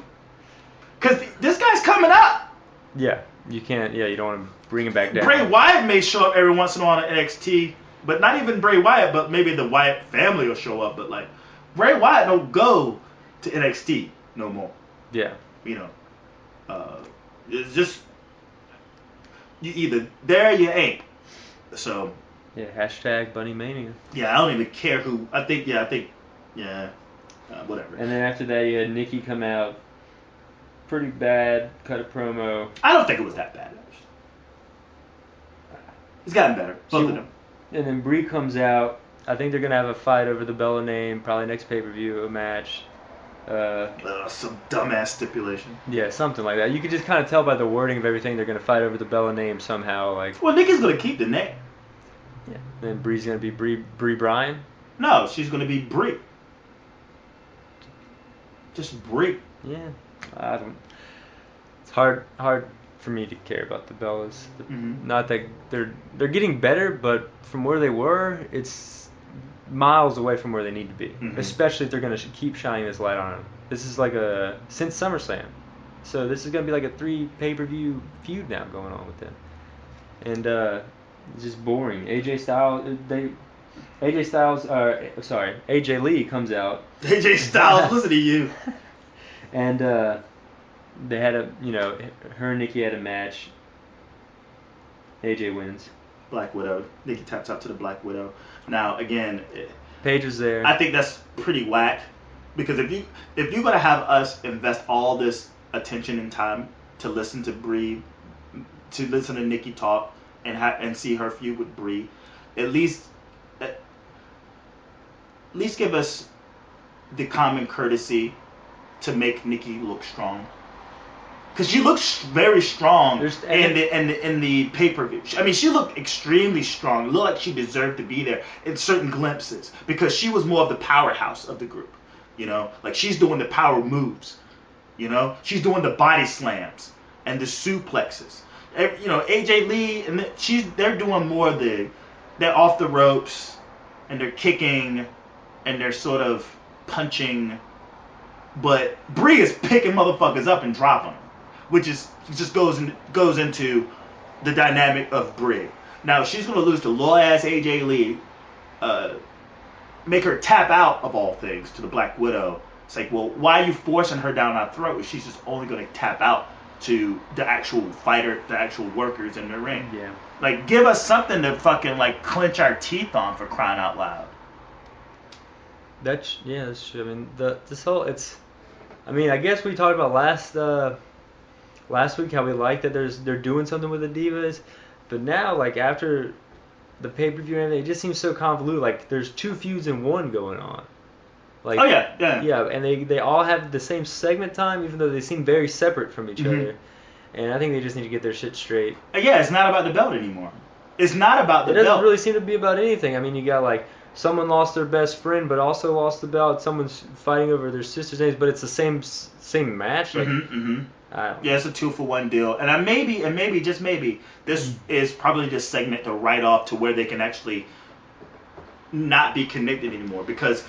Because this guy's coming up.
Yeah, you can't. Yeah, you don't want to bring him back down.
Bray Wyatt may show up every once in a while on NXT, but not even Bray Wyatt, but maybe the Wyatt family will show up. But like, Bray Wyatt don't go to NXT no more.
Yeah.
It's just you either there or you ain't. So.
Yeah. Hashtag Bunny Mania.
Yeah, I don't even care who. I think. Whatever.
And then after that, you had Nikki come out, pretty bad, cut a promo.
I don't think it was that bad. It's gotten better. Both of them.
And then Brie comes out. I think they're gonna have a fight over the Bella name, probably next pay-per-view, a match.
Some dumbass stipulation.
Yeah, something like that. You could just kind of tell by the wording of everything they're gonna fight over the Bella name somehow. Like.
Well, Nikki's gonna keep the name.
Yeah. Then Brie's gonna be Brie Bryan.
No, she's gonna be Brie. Just Brie.
Yeah, I don't. It's hard for me to care about the Bellas. Not that they're getting better, but from where they were, it's miles away from where they need to be. Especially if they're gonna keep shining this light on them. This is like since SummerSlam, so this is gonna be like a 3 pay-per-view feud now going on with them, and it's just boring. AJ Lee comes out.
AJ Styles, listen to you.
And they had her and Nikki had a match. AJ wins.
Black Widow. Nikki taps out to the Black Widow. Now again,
Paige was there.
I think that's pretty whack because if you're gonna have us invest all this attention and time to listen to Brie, to listen to Nikki talk and see her feud with Brie, at least give us the common courtesy to make Nikki look strong. Because she looks very strong in the pay-per-view. I mean, she looked extremely strong. It looked like she deserved to be there in certain glimpses. Because she was more of the powerhouse of the group. Like she's doing the power moves. She's doing the body slams and the suplexes. AJ Lee, and they're doing more of they're off the ropes and they're kicking and they're sort of punching. But Brie is picking motherfuckers up and dropping them, which just goes into the dynamic of Brie. Now, if she's gonna lose to low ass AJ Lee, make her tap out of all things to the Black Widow. It's like, well, why are you forcing her down our throat if she's just only gonna tap out to the actual fighter, the actual workers in the ring?
Yeah.
Like, give us something to fucking like clench our teeth on, for crying out loud.
That's true. I mean, this whole I guess we talked about last week how we like that they're doing something with the divas, but now like after the pay-per-view and everything, it just seems so convoluted. Like there's 2 feuds in one going on. Like,
oh yeah,
and they all have the same segment time, even though they seem very separate from each other. And I think they just need to get their shit straight.
Yeah, it's not about the belt anymore. It's not about the belt.
It doesn't really seem to be about anything. I mean, you got like someone lost their best friend, but also lost the belt. Someone's fighting over their sister's names, but it's the same match. Like,
yeah, it's a 2-for-1 deal, and maybe just maybe this is probably just segment to write off to where they can actually not be connected anymore because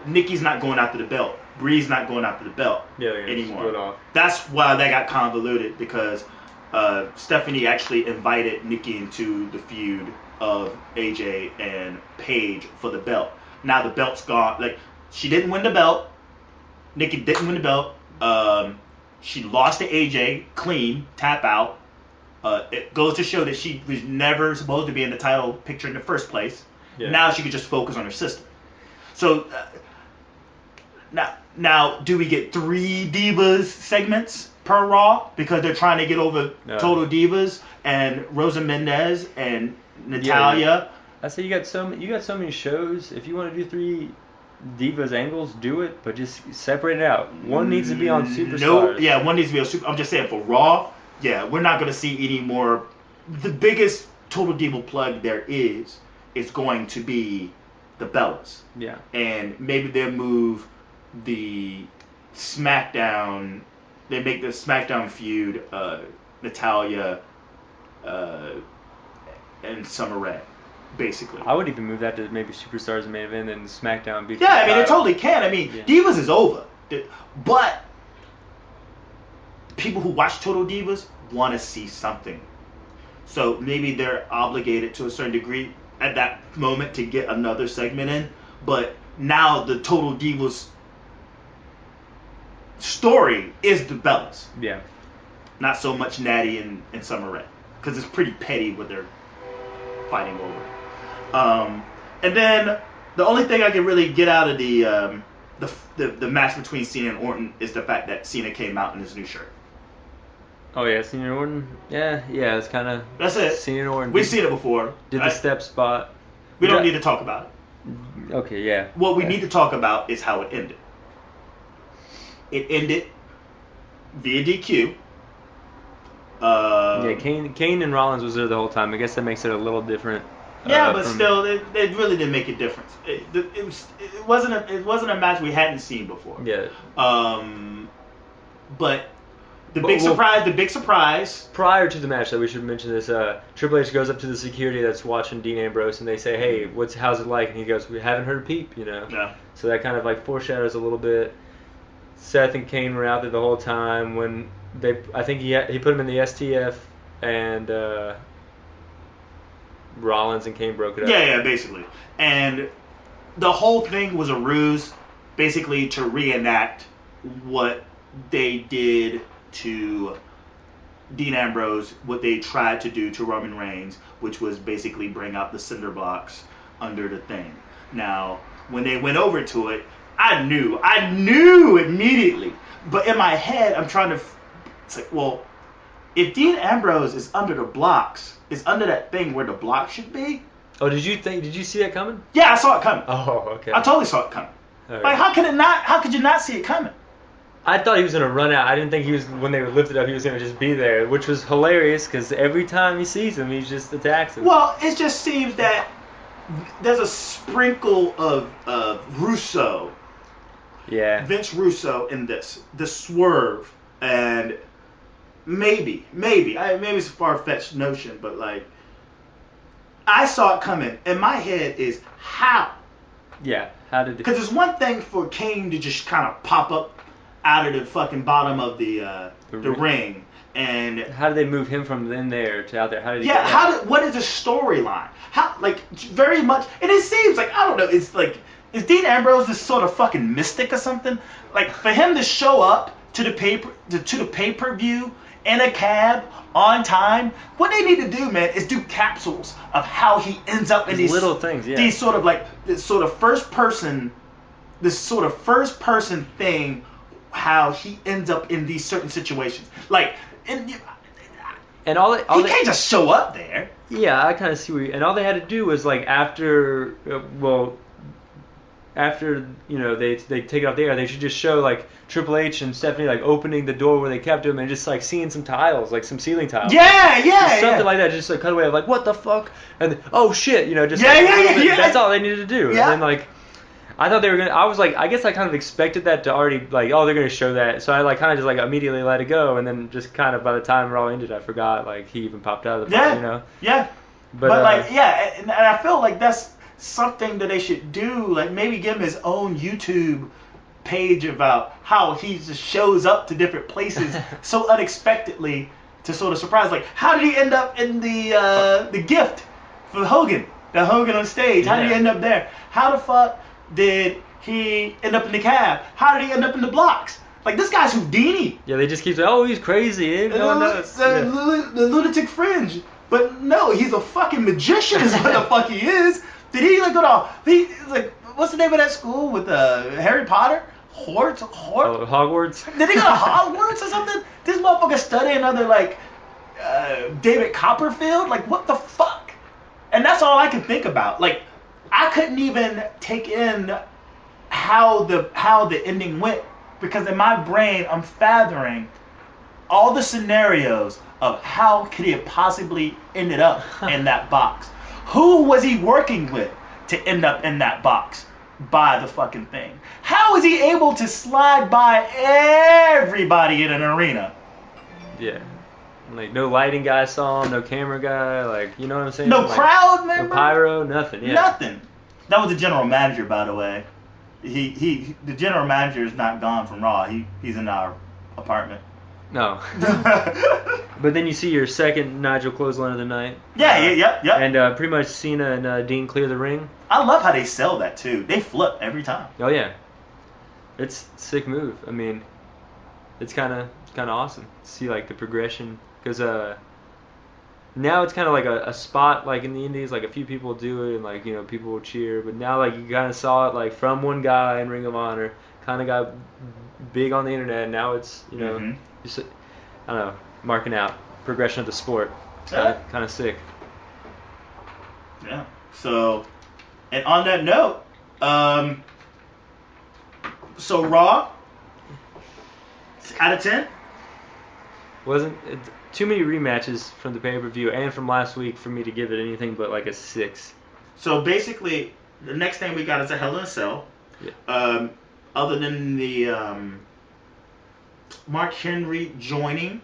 Nikki's not going after the belt. Bree's not going after the belt anymore.
Split off.
That's why that got convoluted because Stephanie actually invited Nikki into the feud of AJ and Paige for the belt. Now the belt's gone. Like, she didn't win the belt. Nikki didn't win the belt. She lost to AJ clean, tap out. It goes to show that she was never supposed to be in the title picture in the first place. Yeah. Now she could just focus on her sister. So now do we get 3 Divas segments per Raw because they're trying to get over Total Divas and Rosa Mendez and Natalya?
I say you got so many shows. If you want to do 3 Divas angles, do it, but just separate it out. One needs to be on Superstars.
No, one needs to be on Super. I'm just saying for Raw. Yeah, we're not going to see any more. The biggest Total Diva plug there is going to be the Bellas.
Yeah.
And maybe they'll move the SmackDown. They make the SmackDown feud Natalya and Summer Rae, basically.
I would even move that to maybe Superstars and main event and SmackDown.
Yeah, I mean, it totally can. I mean, Divas is over. But people who watch Total Divas want to see something. So maybe they're obligated to a certain degree at that moment to get another segment in. But now the Total Divas story is the Bellas.
Yeah.
Not so much Natty and Summer Rae. Because it's pretty petty what they're fighting over. And then the only thing I can really get out of the match between Cena and Orton is the fact that Cena came out in his new shirt.
Oh yeah, Cena and Orton. Yeah, it's kind of.
That's it.
Cena and Orton.
We've seen it before.
Did the step spot.
We don't need to talk about it.
Okay, yeah.
What we need to talk about is how it ended. It ended via DQ.
Kane and Rollins was there the whole time. I guess that makes it a little different.
Yeah, but still, it really didn't make a difference. It wasn't a match we hadn't seen before.
Yeah.
But the big surprise.
Prior to the match, that we should mention this. Triple H goes up to the security that's watching Dean Ambrose, and they say, "Hey, how's it like?" And he goes, "We haven't heard a peep,"
Yeah.
So that kind of like foreshadows a little bit. Seth and Kane were out there the whole time when I think he put him in the STF and Rollins and Kane broke it up.
Yeah, basically. And the whole thing was a ruse, basically to reenact what they did to Dean Ambrose, what they tried to do to Roman Reigns, which was basically bring out the cinder blocks under the thing. Now, when they went over to it, I knew immediately. But in my head, I'm trying to say, well, if Dean Ambrose is under the blocks, is under that thing where the block should be.
Oh, did you see that coming?
Yeah, I saw it coming.
Oh, okay.
I totally saw it coming. Right. Like, how could you not see it coming?
I thought he was going to run out. I didn't think when they were lifted up, he was going to just be there, which was hilarious because every time he sees him, he just attacks him.
Well, it just seems that there's a sprinkle of Russo.
Yeah.
Vince Russo in the swerve, and maybe it's a far-fetched notion, but like I saw it coming. In my head is how.
Yeah, how did?
Because it's one thing for Kane to just kind of pop up out of the fucking bottom of the ring, and
how did they move him from in there to out there? How did he? Yeah,
what is the storyline? How, like, very much, and it seems like, I don't know, it's like, is Dean Ambrose this sort of fucking mystic or something? Like, for him to show up to the pay-per-view in a cab on time, what they need to do, man, is do capsules of how he ends up in these
little things, yeah.
These sort of like this sort of first person thing, how he ends up in these certain situations. Like, he can't just show up there.
Yeah, I kind of see and all they had to do was like after they take it off the air, they should just show like Triple H and Stephanie like opening the door where they kept him and just like seeing some tiles, like some ceiling tiles.
Yeah,
something like that. Just like cut away of like what the fuck, and then, oh shit, just That's all they needed to do.
Yeah.
And then like I thought they were gonna. I was like, I guess I kind of expected that to already like, oh, they're gonna show that. So I like kind of just like immediately let it go, and then just kind of by the time it all ended, I forgot like he even popped out of the
Yeah.
Yeah.
But like, yeah, and I feel like that's something that they should do. Like maybe give him his own YouTube page about how he just shows up to different places so unexpectedly to sort of surprise. Like, how did he end up in the gift for Hogan? The Hogan on stage. How did he end up there? How the fuck did he end up in the cab? How did he end up in the blocks? Like, this guy's Houdini.
Yeah, they just keep saying, oh, he's crazy.
The lunatic fringe. But no, he's a fucking magician is what the fuck he is. Did he like go to, what's the name of that school with Harry Potter? Hogwarts?
Hogwarts?
Did he go to Hogwarts or something? This motherfucker studying under like David Copperfield? Like, what the fuck? And that's all I can think about. Like, I couldn't even take in how the ending went, because in my brain I'm fathoming all the scenarios of how could he have possibly ended up in that box. Who was he working with to end up in that box by the fucking thing? How was he able to slide by everybody in an arena?
Yeah. Like, no lighting guy saw him, no camera guy, like, you know what I'm saying?
No
like,
crowd member?
No pyro, nothing, yeah.
Nothing. That was the general manager, by the way. The general manager is not gone from Raw. He's in our apartment.
No. But then you see your second Nigel clothesline of the night.
Yeah.
And pretty much Cena and Dean clear the ring.
I love how they sell that, too. They flip every time.
Oh, yeah. It's a sick move. I mean, it's kind of awesome to see, like, the progression. Because now it's kind of like a spot, like, in the Indies. Like, a few people do it, and, like, you know, people will cheer. But now, like, you kind of saw it, like, from one guy in Ring of Honor. Kind of got big on the internet. And now it's, you know, just, I don't know, marking out progression of the sport. It's kind of sick.
Yeah. So, and on that note, so Raw, out of 10?
Wasn't it, too many rematches from the pay-per-view and from last week for me to give it anything but like a 6.
So basically, the next thing we got is a Hell in a Cell.
Yeah.
Other than the Mark Henry joining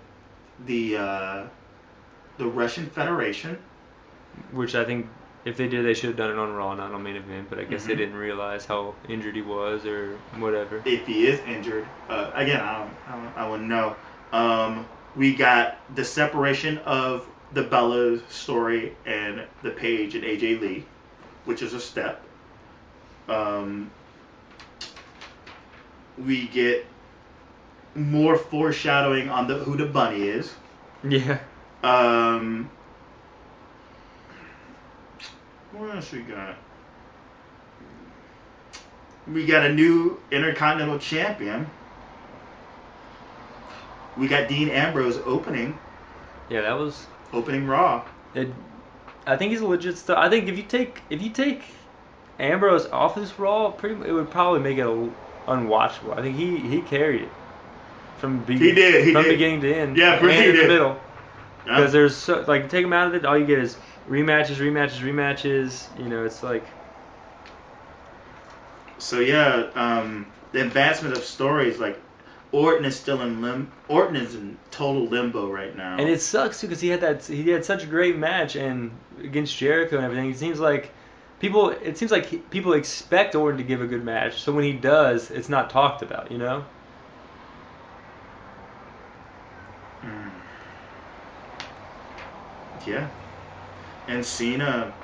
the Russian Federation,
which I think if they did, they should have done it on Raw, not on main event. But I guess they didn't realize how injured he was or whatever.
If he is injured, again, I wouldn't know. We got the separation of the Bella story and the Paige and AJ Lee, which is a step. We get more foreshadowing on who the bunny is.
Yeah.
What else we got? We got a new Intercontinental Champion. We got Dean Ambrose opening.
Yeah, that was
opening Raw.
I think he's a legit star. I think if you take Ambrose off this Raw, it would probably make it unwatchable. I think he carried it from beginning to end.
Yeah,
and in
the
middle. Because there's take him out of it, all you get is rematches. You know, it's like.
So yeah, the advancement of stories, like Orton is still Orton is in total limbo right now.
And it sucks too, because he had such a great match and against Jericho and everything. It seems like people expect Orton to give a good match, so when he does, it's not talked about, you know.
Yeah. And Cena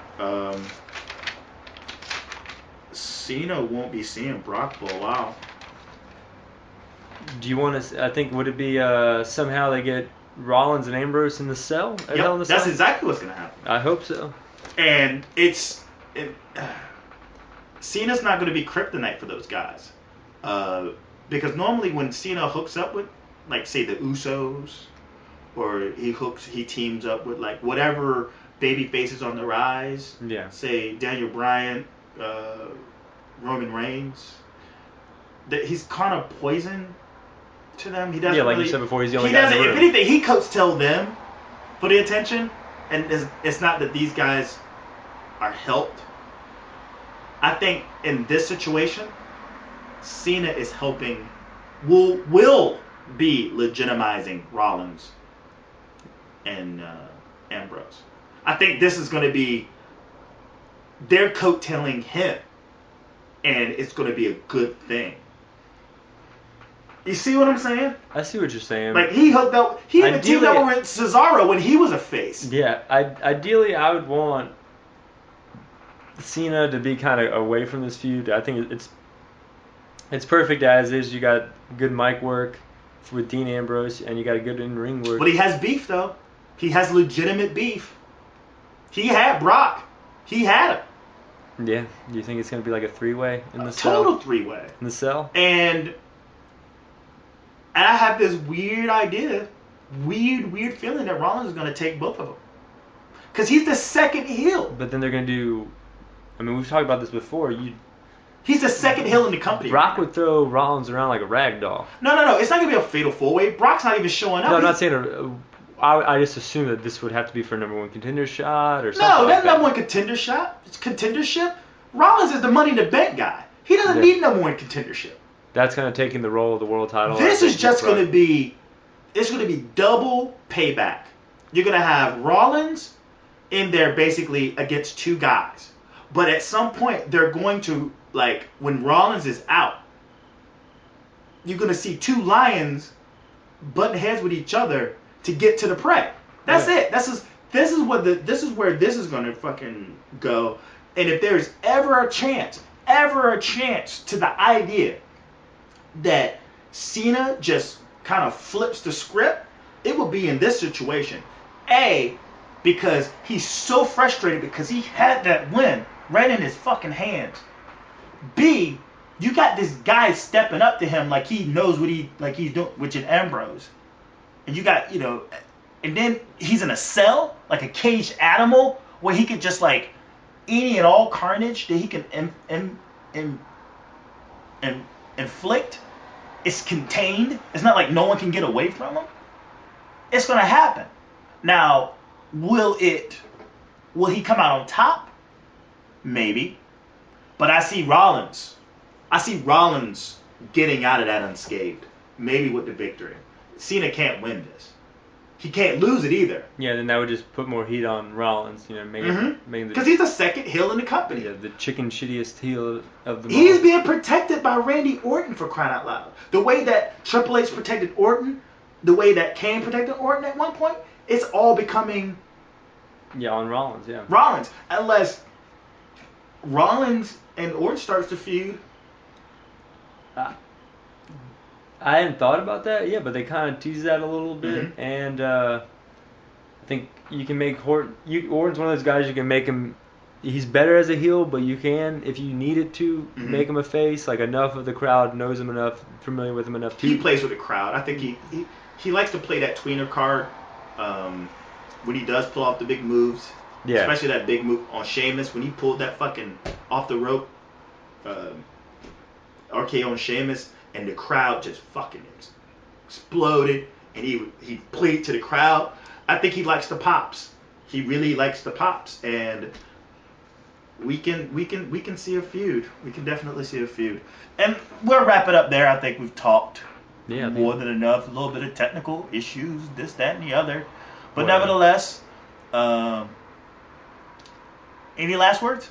won't be seeing Brock for a while.
Do you want to? I think would it be somehow they get Rollins and Ambrose in the cell?
Yep, that's exactly what's gonna happen.
I hope so.
And Cena's not gonna be kryptonite for those guys, because normally when Cena hooks up with, like, say, the Usos, or he teams up with, like, whatever baby faces on the rise.
Yeah.
Say Daniel Bryan, Roman Reigns. He's kind of poison to them. He doesn't. Yeah,
like you said before, he's the only guy in the room.
If anything, he could tell them for the attention, and it's not that these guys are helped. I think in this situation, Cena is helping. Will be legitimizing Rollins and Ambrose. I think this is going to be they're coattailing him, and it's going to be a good thing. You see what I'm saying?
I see what you're saying.
Like, he hooked up. He even teamed up with Cesaro when he was a face.
Yeah, ideally, I would want Cena to be kind of away from this feud. I think it's perfect as is. You got good mic work with Dean Ambrose, and you got a good in-ring work.
But he has beef, though. He has legitimate beef. He had Brock. He had him.
Yeah. Do you think it's going to be like a three-way in the cell?
Total three-way.
In the cell?
And I have this weird idea, weird feeling that Rollins is going to take both of them. Because he's the second heel.
But then they're going to do... I mean, we've talked about this before.
He's the second heel in the company.
Brock would throw Rollins around like a rag doll.
No. It's not going to be a fatal four-way. Brock's not even showing up.
No, I'm not saying... I just assume that this would have to be for a number one contender shot or something.
No,
like
that's
that.
number one contender shot. It's contendership. Rollins is the Money in the Bank guy. He doesn't need number one contendership.
That's kind of taking the role of the world title.
This is just going to be... It's going to be double payback. You're going to have Rollins in there basically against two guys. But at some point, they're going to, like, when Rollins is out, you're going to see two lions butting heads with each other to get to the prey. That's it. This is where this is going to fucking go. And if there's ever a chance to the idea that Cena just kind of flips the script, it will be in this situation. A, because he's so frustrated because he had that win right in his fucking hands. B, you got this guy stepping up to him like he knows what he's doing, which is Ambrose. And you got, and then he's in a cell, like a caged animal, where he could just like any and all carnage that he can inflict. It's contained. It's not like no one can get away from him. It's gonna happen. Now, will he come out on top? Maybe. But I see Rollins getting out of that unscathed. Maybe with the victory. Cena can't win this. He can't lose it either.
Yeah, then that would just put more heat on Rollins, making
because he's the second heel in the company.
Yeah, the chicken shittiest heel of the
He's being protected by Randy Orton, for crying out loud. The way that Triple H protected Orton, the way that Kane protected Orton at one point, it's all becoming...
Yeah, on Rollins, yeah.
Rollins. Unless Rollins and Orton starts to feud.
I hadn't thought about that yet, but they kind of tease that a little bit.
Mm-hmm.
And I think you can make Orton's one of those guys you can make him... He's better as a heel, but you can, if you needed to, make him a face. Like, enough of the crowd knows him enough, familiar with him enough to...
He plays with the crowd. I think he likes to play that tweener card when he does pull off the big moves. Yeah. Especially that big move on Sheamus when he pulled that fucking off the rope RKO on Sheamus, and the crowd just fucking exploded, and he played to the crowd. I think he likes the pops. He really likes the pops, and we can see a feud. We can definitely see a feud. And we'll wrap it up there. I think we've talked more than enough. A little bit of technical issues, this, that, and the other. But nevertheless, any last words?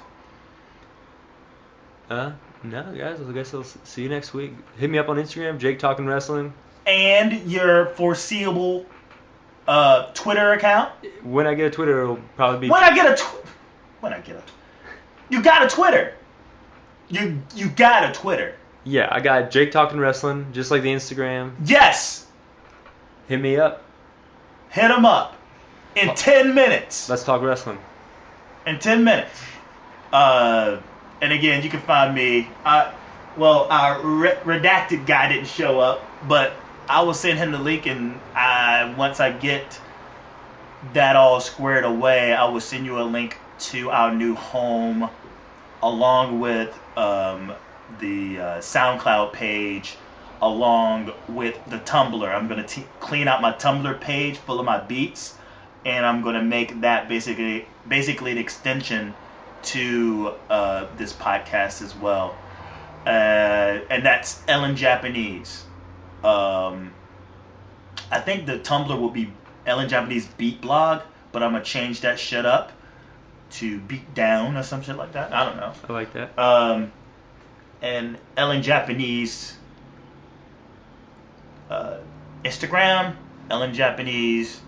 No, guys. I guess I'll see you next week. Hit me up on Instagram, Jake Talks Wrasslin.
And your foreseeable Twitter account.
When I get a Twitter, it'll probably be...
You got a Twitter. You got a Twitter.
Yeah, I got Jake Talks Wrasslin, just like the Instagram.
Yes.
Hit me up.
Hit him up. In 10 minutes.
Let's talk wrestling.
In 10 minutes. And again, you can find me. Our redacted guy didn't show up, but I will send him the link, and once I get that all squared away, I will send you a link to our new home, along with the SoundCloud page, along with the Tumblr. I'm going to clean out my Tumblr page full of my beats, and I'm going to make that basically an extension to this podcast as well. And that's Ellen Japanese. I think the Tumblr will be Ellen Japanese Beat Blog, but I'm going to change that shit up. to beat down or some shit like that. I don't know.
I like that.
And Ellen Japanese Instagram, Ellen Japanese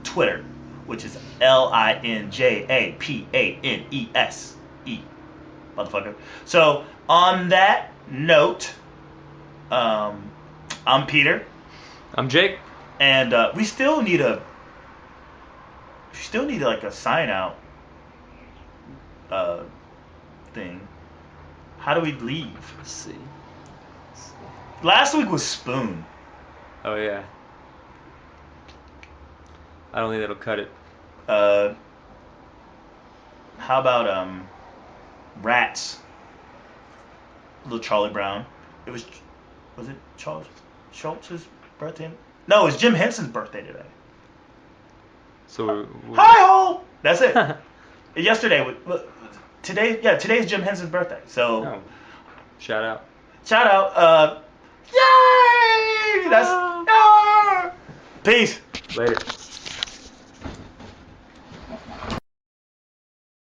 Twitter, which is LINJAPANESE, motherfucker. So on that note, I'm Peter.
I'm Jake.
And we still need like a sign out thing. How do we leave?
Let's see.
Last week was Spoon.
Oh yeah. I don't think that'll cut it.
How about Rats? Little Charlie Brown. Was it Charles Schultz's birthday? No, it was Jim Henson's birthday today.
So
hi ho. That's it. Yesterday, today's Jim Henson's birthday. So
shout out.
Yay! That's peace.
Later.